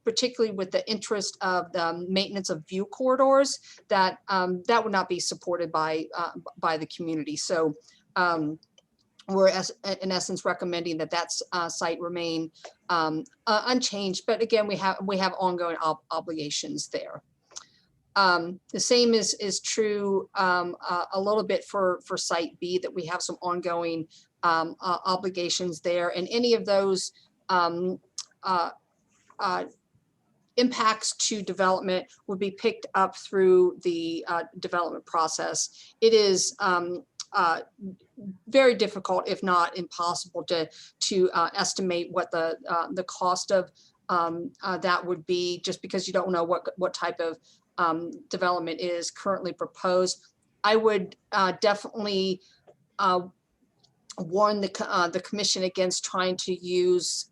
particularly with the interest of the maintenance of view corridors, that that would not be supported by the community. So we're in essence recommending that site remain unchanged. But again, we have ongoing obligations there. The same is true a little bit for Site B, that we have some ongoing obligations there, and any of those impacts to development would be picked up through the development process. It is very difficult, if not impossible, to estimate what the cost of that would be, just because you don't know what type of development is currently proposed. I would definitely warn the commission against trying to use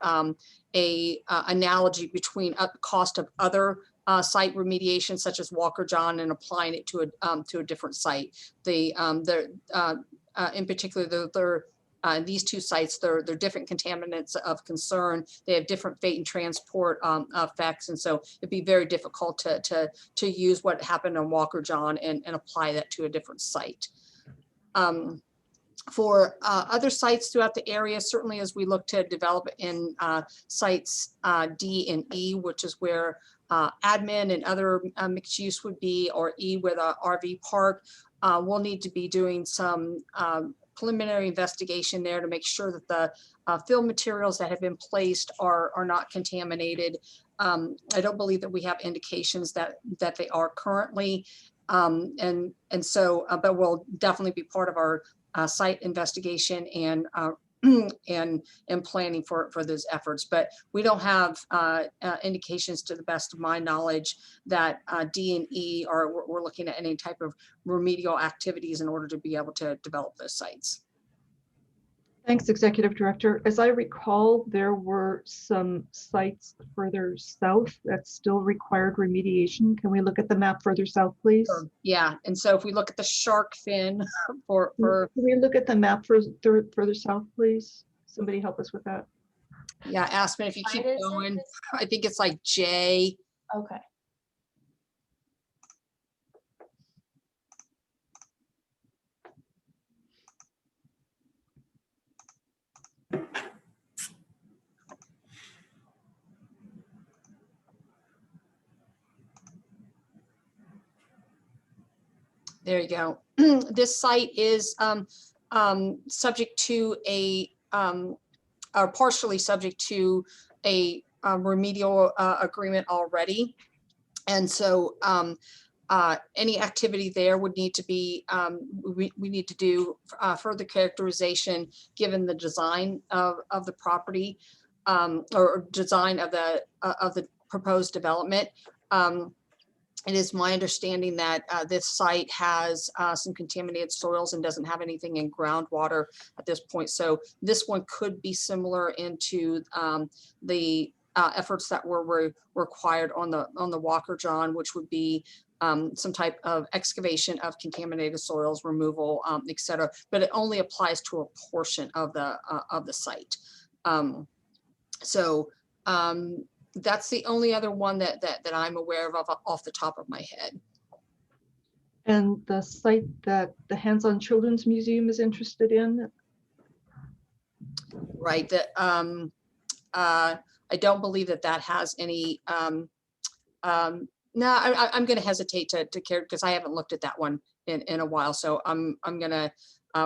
a analogy between cost of other site remediation, such as Walker John, and applying it to a different site. In particular, these two sites, they're different contaminants of concern. They have different fate and transport effects, and so it'd be very difficult to use what happened on Walker John and apply that to a different site. For other sites throughout the area, certainly as we look to develop in sites D and E, which is where admin and other mixed use would be, or E with a RV park, we'll need to be doing some preliminary investigation there to make sure that the fill materials that have been placed are not contaminated. I don't believe that we have indications that they are currently, and so, but will definitely be part of our site investigation and planning for those efforts. But we don't have indications, to the best of my knowledge, that D and E we're looking at any type of remedial activities in order to be able to develop those sites. Thanks, Executive Director. As I recall, there were some sites further south that still required remediation. Can we look at the map further south, please? Sure. Yeah, and so if we look at the shark fin for Can we look at the map further south, please? Somebody help us with that. yeah, Aspen, if you keep What is it? going, I think it's like J. Okay. There you go. This site is subject to or partially subject to a remedial agreement already. And so any activity there would need to be, we need to do further characterization given the design of the property or design of the proposed development. It is my understanding that this site has some contaminated soils and doesn't have anything in groundwater at this point. So this one could be similar into the efforts that were required on the Walker John, which would be some type of excavation of contaminated soils, removal, et cetera. But it only applies to a portion of the site. That's the only other one that I'm aware of off the top of my head. And the site that the Hands-on Children's Museum is interested in? Right, that I don't believe that has any, no, I'm gonna hesitate to care because I haven't looked at that one in a while. So I'm gonna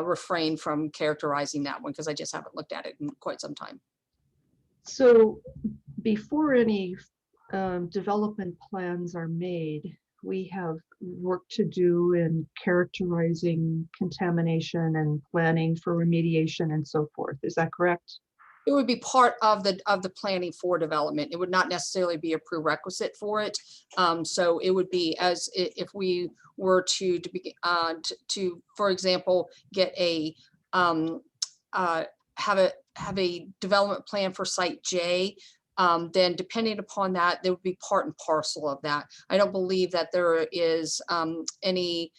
refrain from characterizing that one because I just haven't looked at it in quite some time. So before any development plans are made, we have work to do in characterizing contamination and planning for remediation and so forth. Is that correct? It would be part of the planning for development. It would not necessarily be a prerequisite for it. So it would be as if we were to for example, get a um, have a development plan for site J, then depending upon that, there would be part and parcel of that. I don't believe that there is any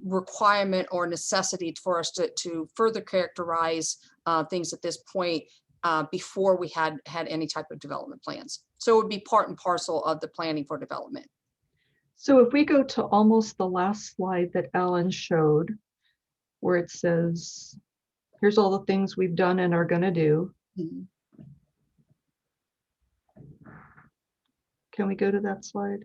requirement or necessity for us to further characterize things at this point before we had any type of development plans. So it would be part and parcel of the planning for development. So if we go to almost the last slide that Alan showed, where it says, here's all the things we've done and are going to do. Mhm. Can we go to that slide?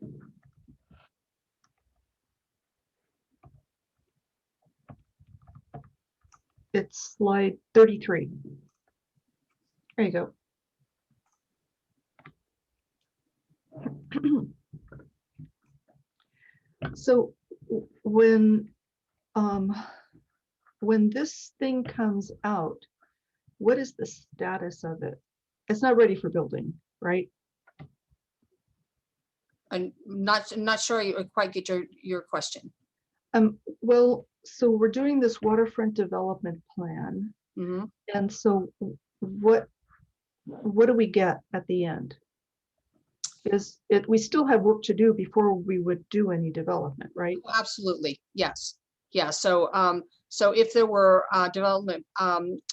It's slide 33. There you go. So when this thing comes out, what is the status of it? It's not ready for building, right? I'm not sure I quite get your question. Well, so we're doing this waterfront development plan. Mm-hmm. And so what do we get at the end? Is it, we still have work to do before we would do any development, right? Absolutely, yes. Yeah, so so if there were development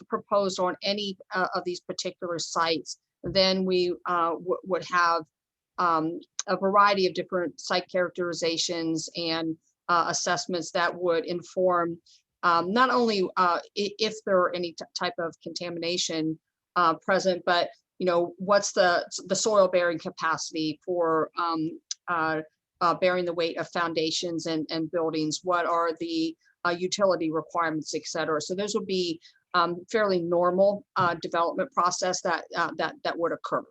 proposed on any of these particular sites, then we would have a variety of different site characterizations and assessments that would inform not only if there are any type of contamination present, but what's the soil bearing capacity for bearing the weight of foundations and buildings, what are the utility requirements, et cetera. So those would be fairly normal development process that would occur.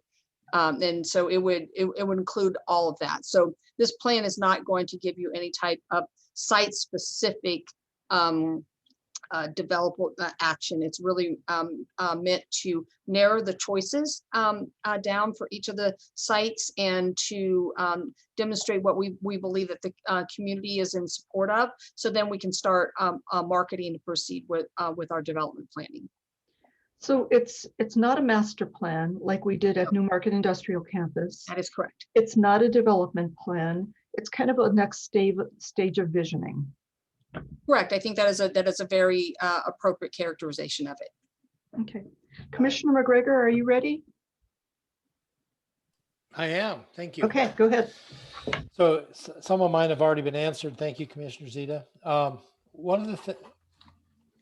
And so it would include all of that. So this plan is not going to give you any type of site specific development action. It's really meant to narrow the choices down for each of the sites and to demonstrate what we believe that the community is in support of. So then we can start marketing and proceed with our development planning. So it's not a master plan like we did at Newmarket Industrial Campus. That is correct. It's not a development plan. It's kind of a next stage of visioning. Correct. I think that is a very appropriate characterization of it. Okay. Commissioner McGregor, are you ready? I am. Thank you. Okay, go ahead. So some of mine have already been answered. Thank you, Commissioner Zita. One of the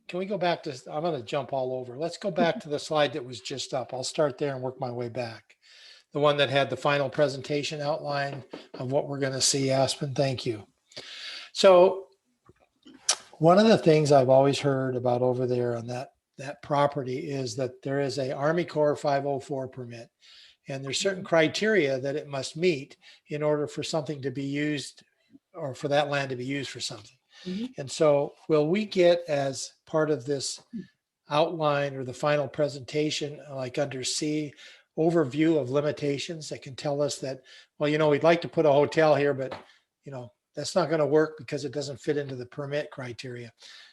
can we go back to, I'm going to jump all over. Let's go back to the slide that was just up. I'll start there and work my way back. The one that had the final presentation outline of what we're going to see. Aspen, thank you. So one of the things I've always heard about over there on that property is that there is a Army Corps 504 permit, and there's certain criteria that it must meet in order for something to be used, or for that land to be used for something. Mm-hmm. And so will we get, as part of this outline or the final presentation, like under C, overview of limitations that can tell us that, well, we'd like to put a hotel here, but that's not going to work because it doesn't fit into the permit criteria.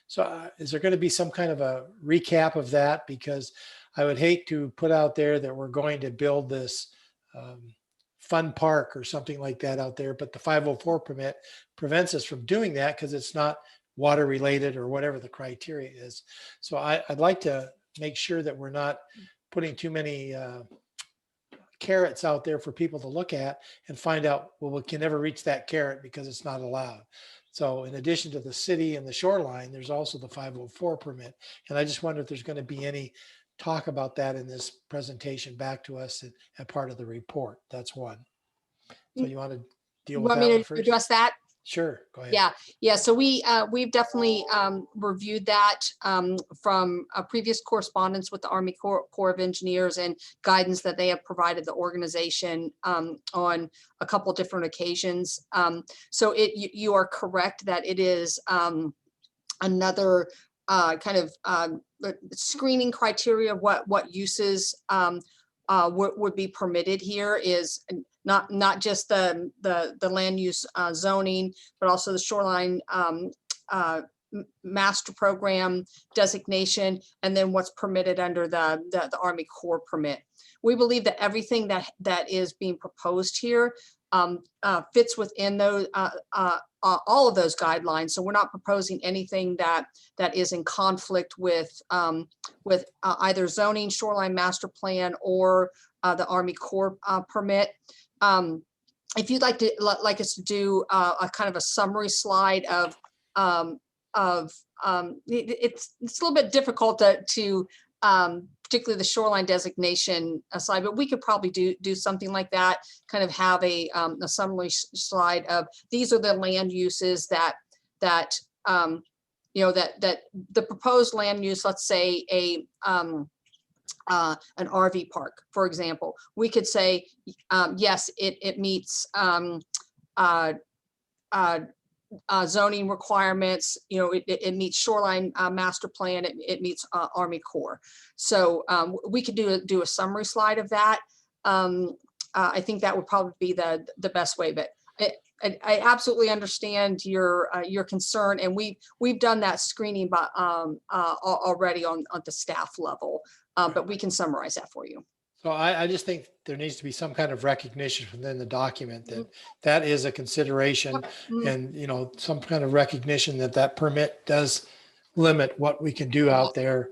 So is there going to be some kind of a recap of that? Because I would hate to put out there that we're going to build this fun park or something like that out there, but the 504 permit prevents us from doing that because it's not water related or whatever the criteria is. So I'd like to make sure that we're not putting too many carrots out there for people to look at and find out, well, we can never reach that carrot because it's not allowed. So in addition to the city and the shoreline, there's also the 504 permit. And I just wonder if there's going to be any talk about that in this presentation back to us and part of the report. That's one. So you want to deal with that one first? Address that? Sure, go ahead. Yeah. So we've definitely reviewed that from a previous correspondence with the Army Corps of Engineers and guidance that they have provided the organization on a couple different occasions. So you are correct that it is another kind of screening criteria of what uses would be permitted here is not just the land use zoning, but also the shoreline master program designation, and then what's permitted under the Army Corps permit. We believe that everything that is being proposed here fits within those all of those guidelines. So we're not proposing anything that is in conflict with either zoning, shoreline master plan, or the Army Corps permit. If you'd like us to do a kind of a summary slide of it's a little bit difficult to particularly the shoreline designation slide, but we could probably do something like that, kind of have a summary slide of these are the land uses that you know, that the proposed land use, let's say an RV park, for example. We could say, yes, it meets zoning requirements, you know, it meets shoreline master plan, it meets Army Corps. So we could do a summary slide of that. I think that would probably be the best way, but I absolutely understand your concern, and we've done that screening already on the staff level, but we can summarize that for you. So I just think there needs to be some kind of recognition within the document that is a consideration, and, you know, some kind of recognition that permit does limit what we can do out there.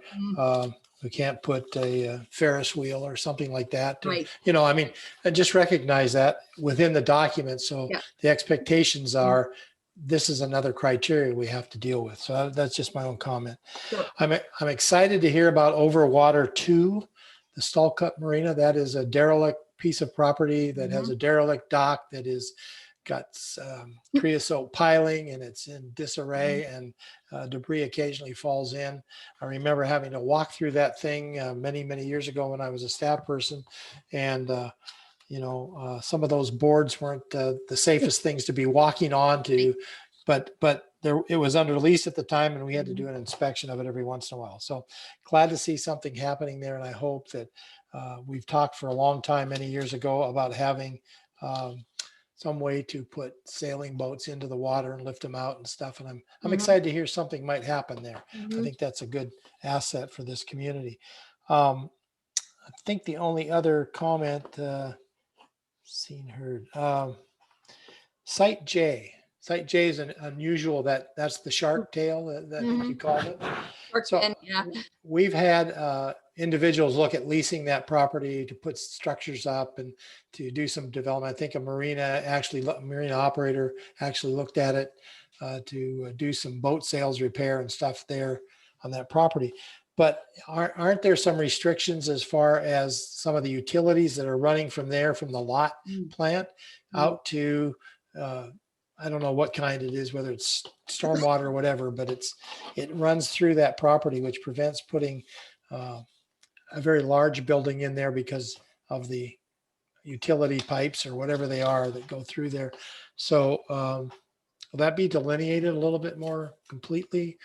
We can't put a Ferris wheel or something like that. Right. You know, I mean, and just recognize that within the document. So Yeah. the expectations are, this is another criteria we have to deal with. So that's just my own comment. Sure. I'm excited to hear about Overwater 2. The Stallcut Marina, that is a derelict piece of property that has a derelict dock that is got creosote piling, and it's in disarray, and debris occasionally falls in. I remember having to walk through that thing many years ago when I was a staff person, and you know, some of those boards weren't the safest things to be walking onto, but it was under lease at the time, and we had to do an inspection of it every once in a while. So glad to see something happening there. And I hope that we've talked for a long time, many years ago, about having some way to put sailing boats into the water and lift them out and stuff. And I'm excited to hear something might happen there. I think that's a good asset for this community. I think the only other comment, seen, heard, Site J. Site J is an unusual, that's the shark tail that you called it. So Yeah. we've had individuals look at leasing that property to put structures up and to do some development. I think a marina operator actually looked at it to do some boat sales repair and stuff there on that property. But aren't there some restrictions as far as some of the utilities that are running from there, from the lot plant out to I don't know what kind it is, whether it's stormwater or whatever, but it runs through that property, which prevents putting a very large building in there because of the utility pipes or whatever they are that go through there. So will that be delineated a little bit more completely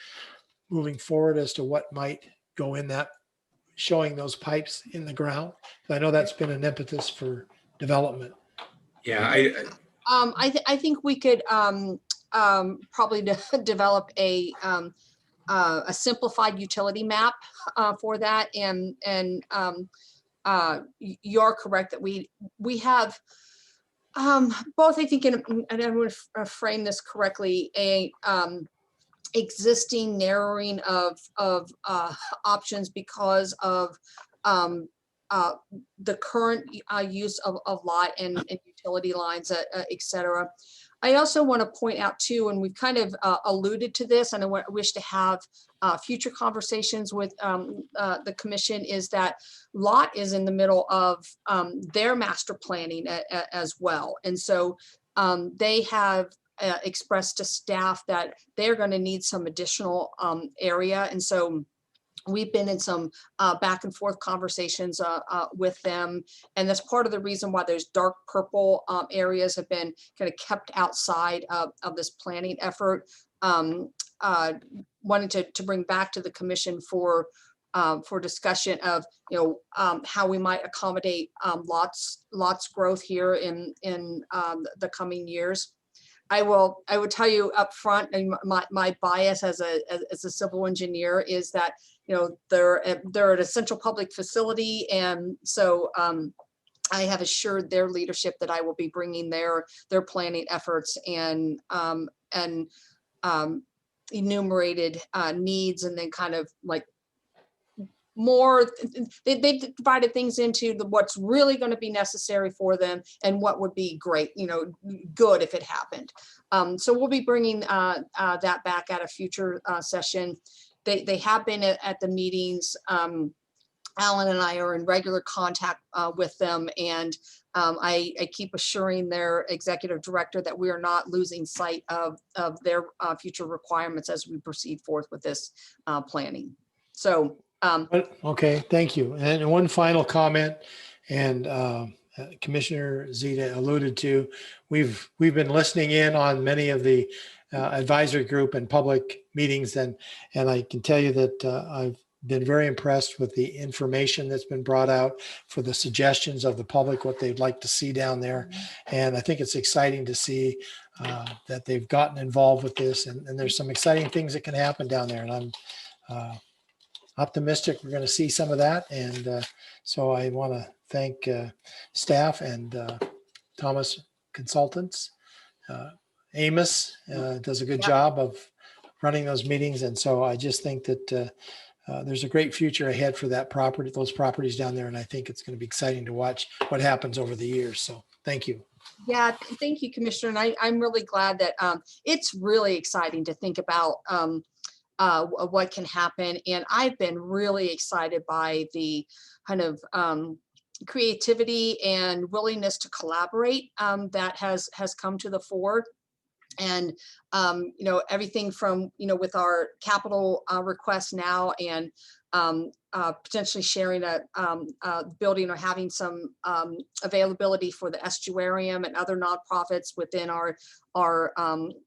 moving forward as to what might go in that, showing those pipes in the ground? I know that's been an impetus for development. Yeah, I think we could probably develop a simplified utility map for that, and you're correct that we have both, I think, and I'm going to frame this correctly, a existing narrowing of options because of the current use of lot and utility lines, et cetera. I also want to point out too, and we've kind of alluded to this, and I wish to have future conversations with the commission, is that lot is in the middle of their master planning as well. And so they have expressed to staff that they're going to need some additional area. And so we've been in some back and forth conversations with them. And that's part of the reason why those dark purple areas have been kind of kept outside of this planning effort. Wanted to bring back to the commission for discussion of, you know, how we might accommodate lots growth here in the coming years. I would tell you up front, and my bias as a civil engineer is that, you know, they're an essential public facility, and so I have assured their leadership that I will be bringing their planning efforts and enumerated needs, and then kind of like more, they've divided things into what's really going to be necessary for them and what would be great, you know, good if it happened. So we'll be bringing that back at a future session. They have been at the meetings. Alan and I are in regular contact with them, and I keep assuring their executive director that we are not losing sight of their future requirements as we proceed forth with this planning. So Okay, thank you. And one final comment, and Commissioner Zeta alluded to, we've been listening in on many of the advisory group and public meetings, and I can tell you that I've been very impressed with the information that's been brought out, for the suggestions of the public, what they'd like to see down there. And I think it's exciting to see that they've gotten involved with this, and there's some exciting things that can happen down there. And I'm optimistic we're going to see some of that. And so I want to thank staff and Thomas Consultants. Amos does a good job of running those meetings. And so I just think that there's a great future ahead for that property, those properties down there. And I think it's going to be exciting to watch what happens over the years. So thank you. yeah, thank you, Commissioner. And I'm really glad that it's really exciting to think about what can happen. And I've been really excited by the kind of creativity and willingness to collaborate that has come to the fore. And you know, everything from, you know, with our capital requests now, and potentially sharing a building, or having some availability for the estuarium and other nonprofits within our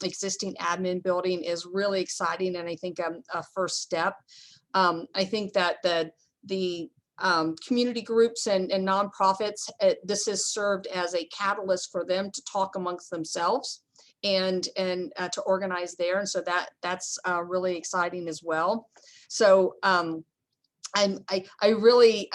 existing admin building is really exciting, and I think a first step. I think that the community groups and nonprofits, this has served as a catalyst for them to talk amongst themselves and to organize there, and so that's really exciting as well. So I really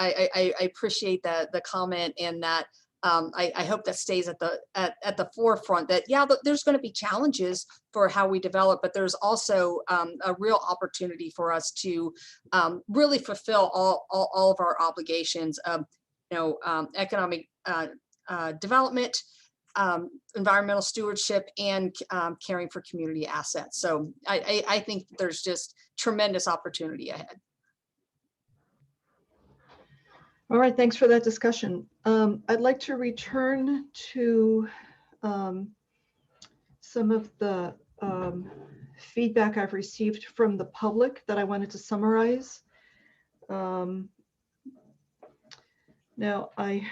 appreciate the comment, and that I hope that stays at the forefront, that yeah, there's going to be challenges for how we develop, but there's also a real opportunity for us to really fulfill all of our obligations of, you know, economic development, environmental stewardship, and caring for community assets. So I think there's just tremendous opportunity ahead. All right, thanks for that discussion. I'd like to return to some of the feedback I've received from the public that I wanted to summarize. Now, I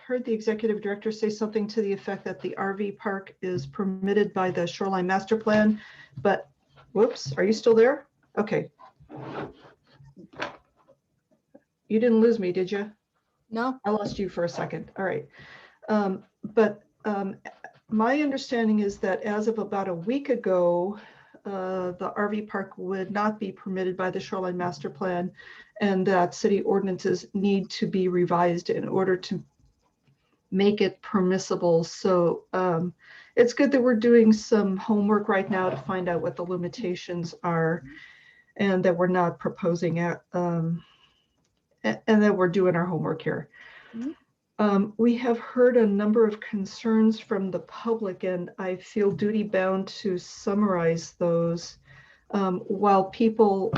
heard the executive director say something to the effect that the RV park is permitted by the Shoreline Master Plan, but whoops, are you still there? Okay. You didn't lose me, did you? No? I lost you for a second. All right. My understanding is that as of about a week ago, the RV park would not be permitted by the Shoreline Master Plan, and that city ordinances need to be revised in order to make it permissible. So it's good that we're doing some homework right now to find out what the limitations are, and that we're not proposing it, and that we're doing our homework here. Mm-hmm. We have heard a number of concerns from the public, and I feel duty bound to summarize those. While people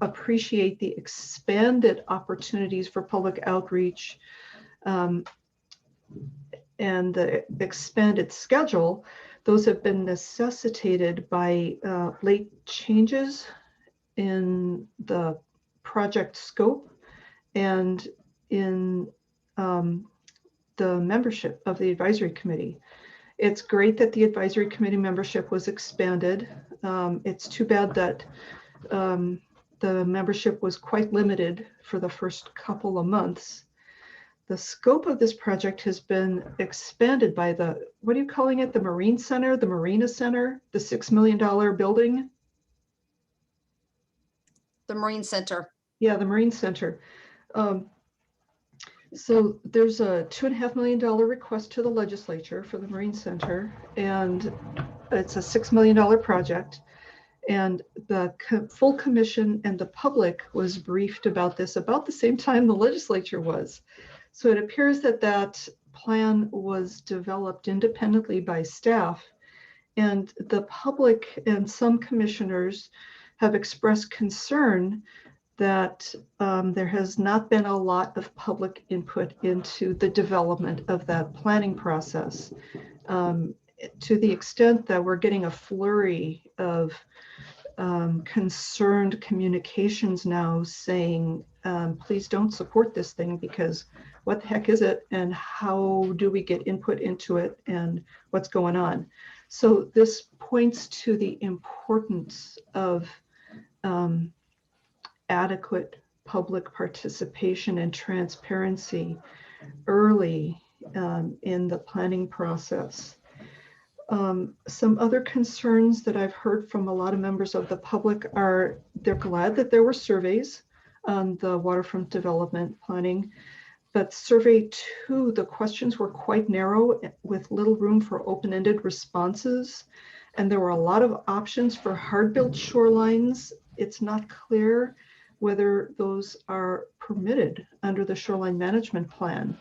appreciate the expanded opportunities for public outreach and the expanded schedule, those have been necessitated by late changes in the project scope and in the membership of the advisory committee. It's great that the advisory committee membership was expanded. It's too bad that the membership was quite limited for the first couple of months. the scope of this project has been expanded by the, what are you calling it? The Marine Center, the Marina Center, the $6 million building? The Marine Center. Yeah, the Marine Center. So there's a $2.5 million request to the legislature for the Marine Center, and it's a $6 million project. And the full commission and the public was briefed about this about the same time the legislature was. So it appears that that plan was developed independently by staff, and the public and some commissioners have expressed concern that there has not been a lot of public input into the development of that planning process, to the extent that we're getting a flurry of concerned communications now saying, please don't support this thing because what the heck is it and how do we get input into it and what's going on. So this points to the importance of adequate public participation and transparency early in the planning process. Some other concerns that I've heard from a lot of members of the public are they're glad that there were surveys on the waterfront development planning, but survey 2, the questions were quite narrow with little room for open-ended responses. And there were a lot of options for hard-built shorelines. It's not clear whether those are permitted under the shoreline management plan.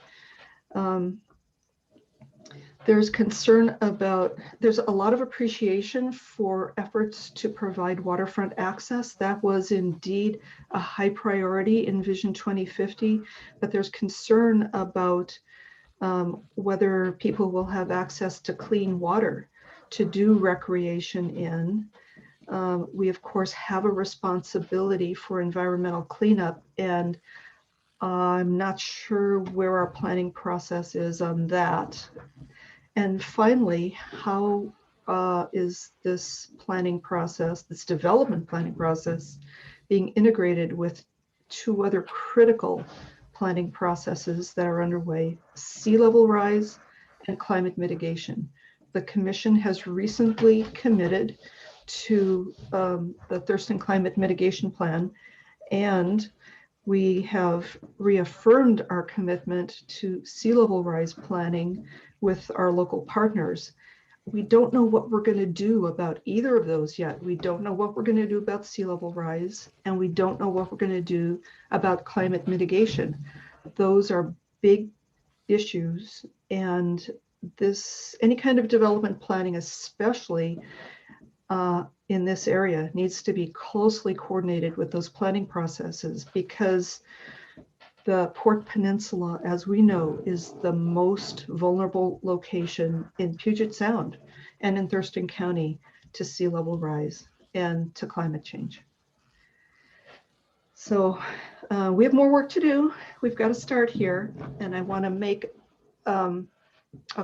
There's concern about, there's a lot of appreciation for efforts to provide waterfront access. That was indeed a high priority in Vision 2050, but there's concern about whether people will have access to clean water to do recreation in. We of course have a responsibility for environmental cleanup, and I'm not sure where our planning process is on that. And finally, how is this planning process, this development planning process, being integrated with 2 other critical planning processes that are underway: sea level rise and climate mitigation. The Commission has recently committed to the Thurston Climate Mitigation Plan, and we have reaffirmed our commitment to sea level rise planning with our local partners. We don't know what we're going to do about either of those yet. We don't know what we're going to do about sea level rise, and we don't know what we're going to do about climate mitigation. Those are big issues, and any kind of development planning, especially in this area, needs to be closely coordinated with those planning processes, because the Port Peninsula, as we know, is the most vulnerable location in Puget Sound and in Thurston County to sea level rise and to climate change. So we have more work to do. We've got to start here, and I want to make a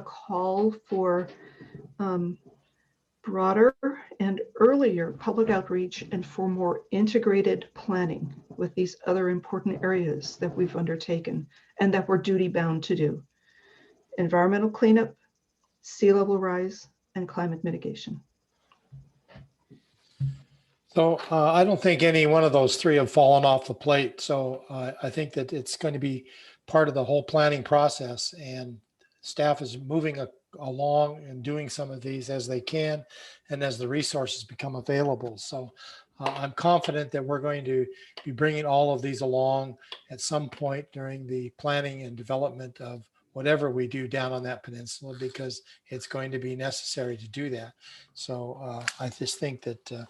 call for broader and earlier public outreach and for more integrated planning with these other important areas that we've undertaken and that we're duty bound to do: environmental cleanup, sea level rise, and climate mitigation. So I don't think any one of those 3 have fallen off the plate. So I think that it's going to be part of the whole planning process, and staff is moving along and doing some of these as they can and as the resources become available. So I'm confident that we're going to be bringing all of these along at some point during the planning and development of whatever we do down on that peninsula, because it's going to be necessary to do that. So I just think that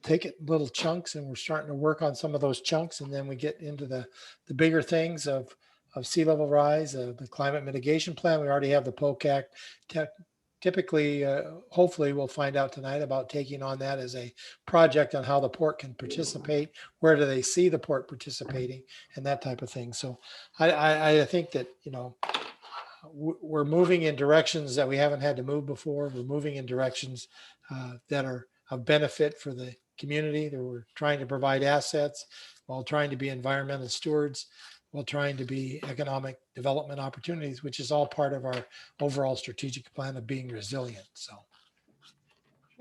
take it in little chunks, and we're starting to work on some of those chunks, and then we get into the bigger things of sea level rise, the climate mitigation plan. We already have the POCAC. Typically, hopefully we'll find out tonight about taking on that as a project on how the port can participate, where do they see the port participating, and that type of thing. So I think that, we're moving in directions that we haven't had to move before. We're moving in directions that are of benefit for the community, that we're trying to provide assets while trying to be environmental stewards, while trying to be economic development opportunities, which is all part of our overall strategic plan of being resilient. So.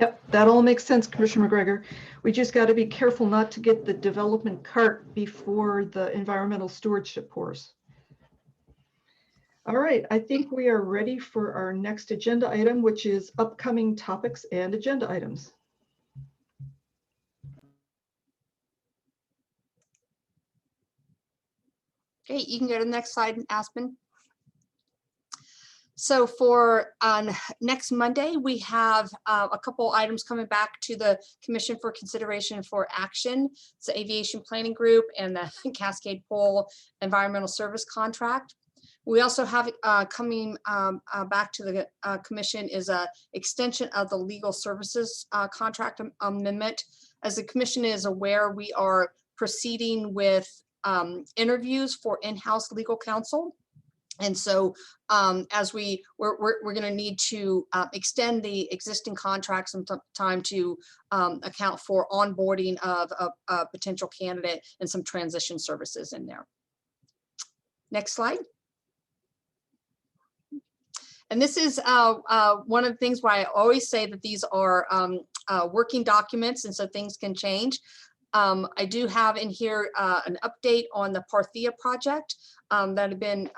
Yep, that all makes sense, Commissioner McGregor. We just got to be careful not to get the development cart before the environmental stewardship horse. All right, I think we are ready for our next agenda item, which is upcoming topics and agenda items. Okay, you can go to the next slide, Aspen. So for next Monday, we have a couple items coming back to the Commission for consideration for action. It's the Aviation Planning Group and the Cascade Pole Environmental Service Contract. We also have coming back to the Commission is a extension of the legal services contract amendment. As the Commission is aware, we are proceeding with interviews for in-house legal counsel. And so as we're going to need to extend the existing contracts some time to account for onboarding of a potential candidate and some transition services in there. Next slide. And this is one of the things why I always say that these are working documents, and so things can change. I do have in here an update on the Parthia project that had been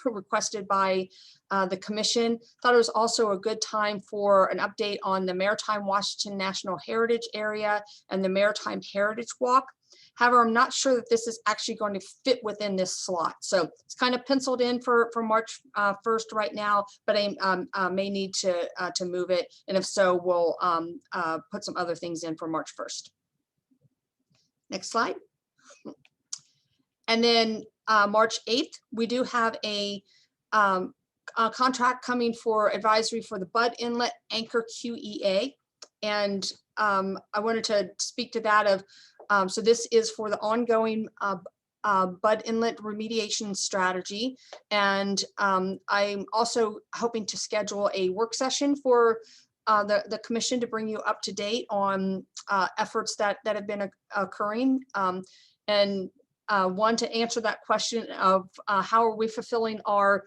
requested by the Commission. Thought it was also a good time for an update on the Maritime Washington National Heritage Area and the Maritime Heritage Walk. However, I'm not sure that this is actually going to fit within this slot. So it's kind of penciled in for March 1st right now, but I may need to move it. And if so, we'll put some other things in for March 1st. Next slide. And then March 8th, we do have a contract coming for advisory for the Bud Inlet Anchor QEA. And I wanted to speak to that of, so this is for the ongoing Bud Inlet remediation strategy. And I'm also hoping to schedule a work session for the Commission to bring you up to date on efforts that have been occurring. And one, to answer that question of how are we fulfilling our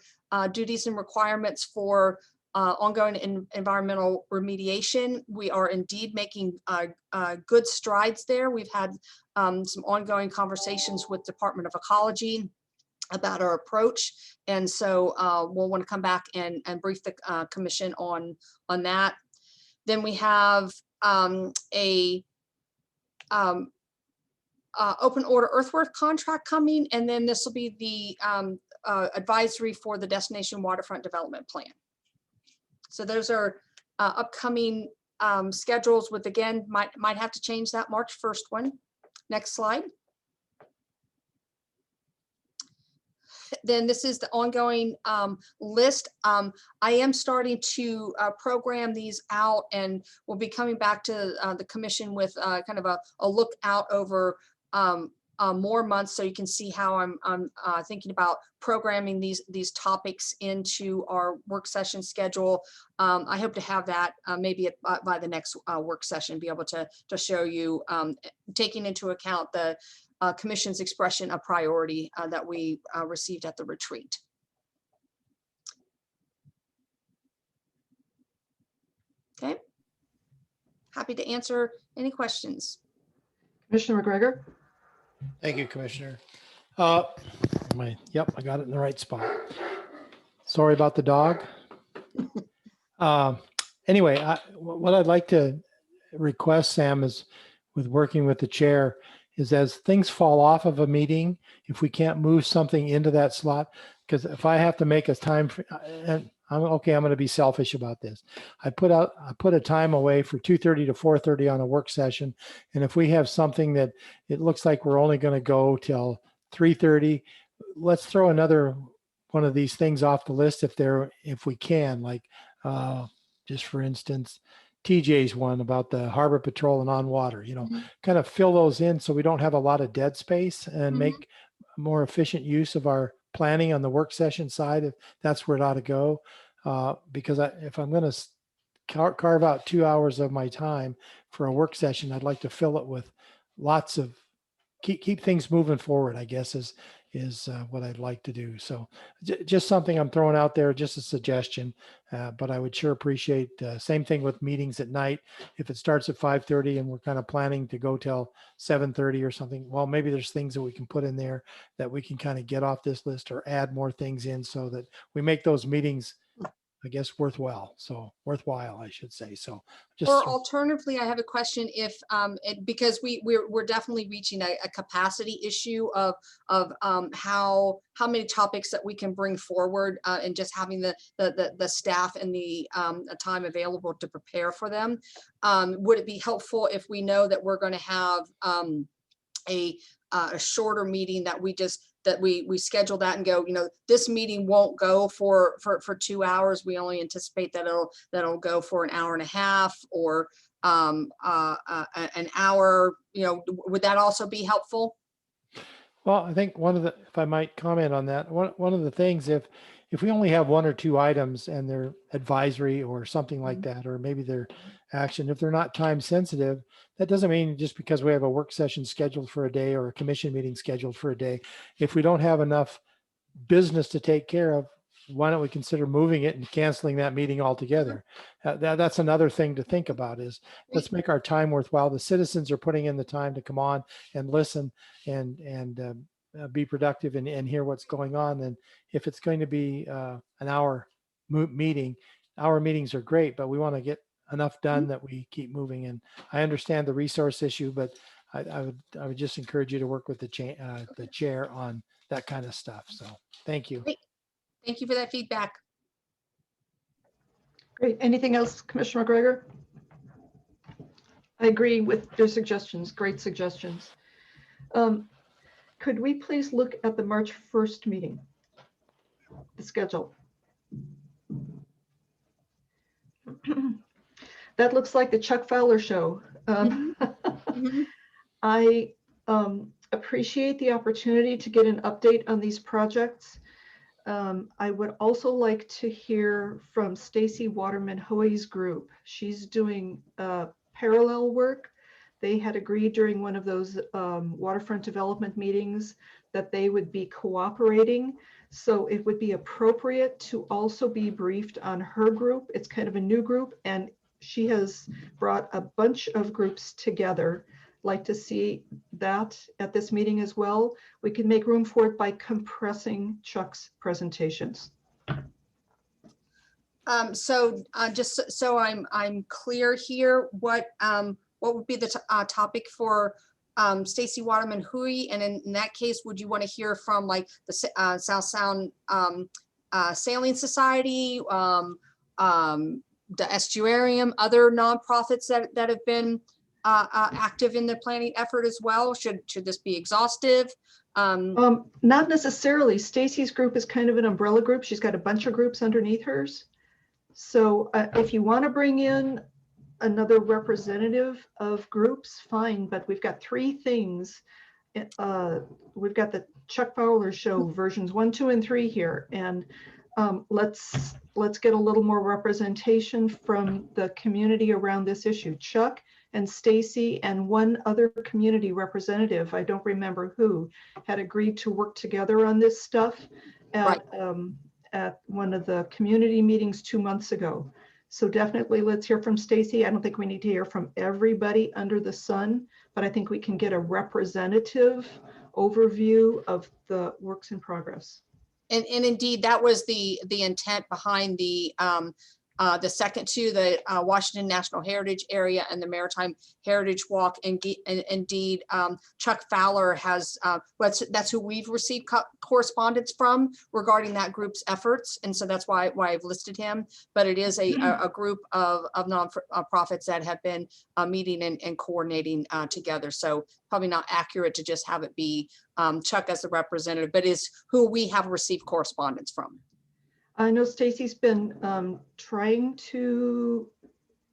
duties and requirements for ongoing environmental remediation. We are indeed making good strides there. We've had some ongoing conversations with Department of Ecology about our approach. And so we'll want to come back and brief the Commission on that. Then we have a open order earthwork contract coming, and then this will be the advisory for the Destination Waterfront Development Plan. So those are upcoming schedules with, again, might have to change that March 1st one. Next slide. Then this is the ongoing list. I am starting to program these out, and we'll be coming back to the Commission with kind of a look out over more months, so you can see how I'm thinking about programming these topics into our work session schedule. I hope to have that maybe by the next work session, be able to show you, taking into account the Commission's expression of priority that we received at the retreat. Okay, happy to answer any questions. Commissioner McGregor? Thank you, Commissioner. Yep, I got it in the right spot. Sorry about the dog. Anyway, what I'd like to request, Sam, is with working with the chair, is as things fall off of a meeting, if we can't move something into that slot, because if I have to make a time for, and I'm going to be selfish about this. I put a time away for 2:30 to 4:30 on a work session. And if we have something that it looks like we're only going to go till 3:30, let's throw another one of these things off the list if we can, like just for instance, TJ's one about the harbor patrol and on water, kind of fill those in so we don't have a lot of dead space and make more efficient use of our planning on the work session side, if that's where it ought to go. Because if I'm going to carve out 2 hours of my time for a work session, I'd like to fill it with lots of keep things moving forward, I guess, is is what I'd like to do. So just something I'm throwing out there, just a suggestion, but I would sure appreciate, same thing with meetings at night. If it starts at 5:30 and we're kind of planning to go till 7:30 or something, well, maybe there's things that we can put in there that we can kind of get off this list or add more things in so that we make those meetings, I guess, worthwhile. So worthwhile, I should say. So just Or alternatively, I have a question if, because we're definitely reaching a capacity issue of how many topics that we can bring forward, and just having the staff and the time available to prepare for them. Would it be helpful if we know that we're going to have a shorter meeting, that we schedule that and go, this meeting won't go for 2 hours. We only anticipate that it'll go for an hour and a half, or an hour, would that also be helpful? Well, I think if I might comment on that, one of the things, if we only have 1 or 2 items and they're advisory or something like that, or maybe they're action, if they're not time sensitive, that doesn't mean just because we have a work session scheduled for a day or a commission meeting scheduled for a day, if we don't have enough business to take care of, why don't we consider moving it and canceling that meeting altogether? That's another thing to think about, is let's make our time worthwhile. The citizens are putting in the time to come on and listen and be productive and hear what's going on. And if it's going to be an hour meeting, hour meetings are great, but we want to get enough done that we keep moving. And I understand the resource issue, but I would just encourage you to work with the chair on that kind of stuff. So thank you. Great. Thank you for that feedback. Great. Anything else, Commissioner McGregor? I agree with your suggestions. Great suggestions. Could we please look at the March 1st meeting, the schedule? That looks like the Chuck Fowler show. I appreciate the opportunity to get an update on these projects. I would also like to hear from Stacy Waterman-Hoey's group. She's doing parallel work. They had agreed during one of those waterfront development meetings that they would be cooperating. So it would be appropriate to also be briefed on her group. It's kind of a new group, and she has brought a bunch of groups together. Like to see that at this meeting as well. We can make room for it by compressing Chuck's presentations. So just so I'm clear here, what would be the topic for Stacy Waterman-Hoey? And in that case, would you want to hear from like the South Sound Sailing Society, the Estuarium, other nonprofits that have been active in the planning effort as well? Should this be exhaustive? Not necessarily. Stacy's group is kind of an umbrella group. She's got a bunch of groups underneath hers. So if you want to bring in another representative of groups, fine. But we've got 3 things. We've got the Chuck Fowler show versions 1, 2, and 3 here, and let's get a little more representation from the community around this issue. Chuck and Stacy and one other community representative, I don't remember who, had agreed to work together on this stuff at one of the community meetings 2 months ago. So definitely let's hear from Stacy. I don't think we need to hear from everybody under the sun, but I think we can get a representative overview of the works in progress. And indeed, that was the intent behind the second 2, the Washington National Heritage Area and the Maritime Heritage Walk. And indeed, Chuck Fowler has, that's who we've received correspondence from regarding that group's efforts. And so that's why I've listed him. But it is a group of nonprofits that have been meeting and coordinating together. So probably not accurate to just have it be Chuck as the representative, but is who we have received correspondence from. I know Stacy's been trying to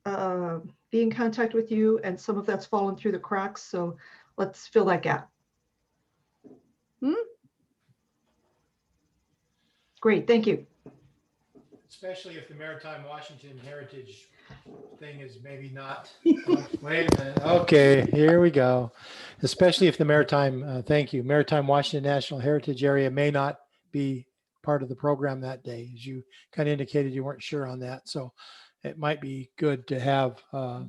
be in contact with you, and some of that's fallen through the cracks. So let's fill that gap. Great, thank you. especially if the Maritime Washington Heritage thing is maybe not. Wait a minute. Okay, here we go. Especially if the Maritime, thank you, Maritime Washington National Heritage Area may not be part of the program that day, as you kind of indicated you weren't sure on that. So it might be good to have a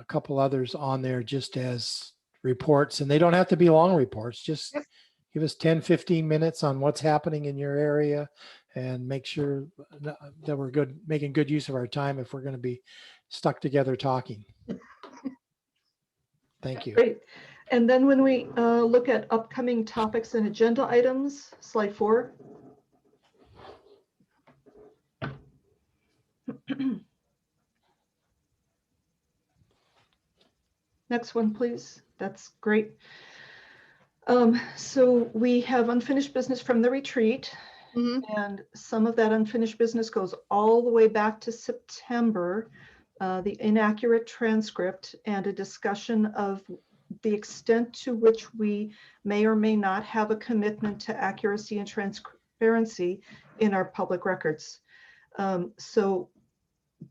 couple others on there just as reports, and they don't have to be long reports. Just Yep. give us 10, 15 minutes on what's happening in your area and make sure that we're making good use of our time if we're going to be stuck together talking. Thank you. Great. And then when we look at upcoming topics and agenda items, slide 4. Next one, please. That's great. So we have unfinished business from the retreat, and some of that unfinished business goes all the way back to September. The inaccurate transcript and a discussion of the extent to which we may or may not have a commitment to accuracy and transparency in our public records. So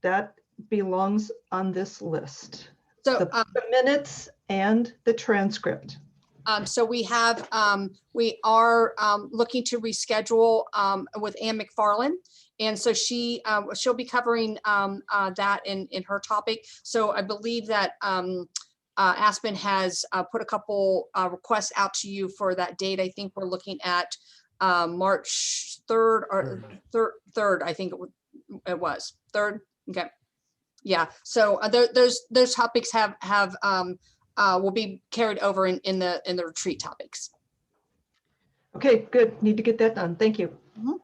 that belongs on this list. So, The minutes and the transcript. so we are looking to reschedule with Ann McFarland. And so she'll be covering that in her topic. So I believe that Aspen has put a couple requests out to you for that date. I think we're looking at March 3rd or 3rd, I think it was 3rd. Okay. Yeah. So those topics will be carried over in the retreat topics. Okay, good. Need to get that done. Thank you. Mhm.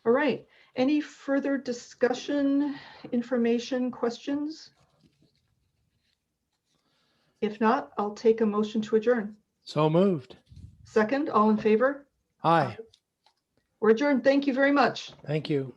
All right. Any further discussion, information, questions? If not, I'll take a motion to adjourn. So moved. Second, all in favor? Aye. We're adjourned. Thank you very much. Thank you.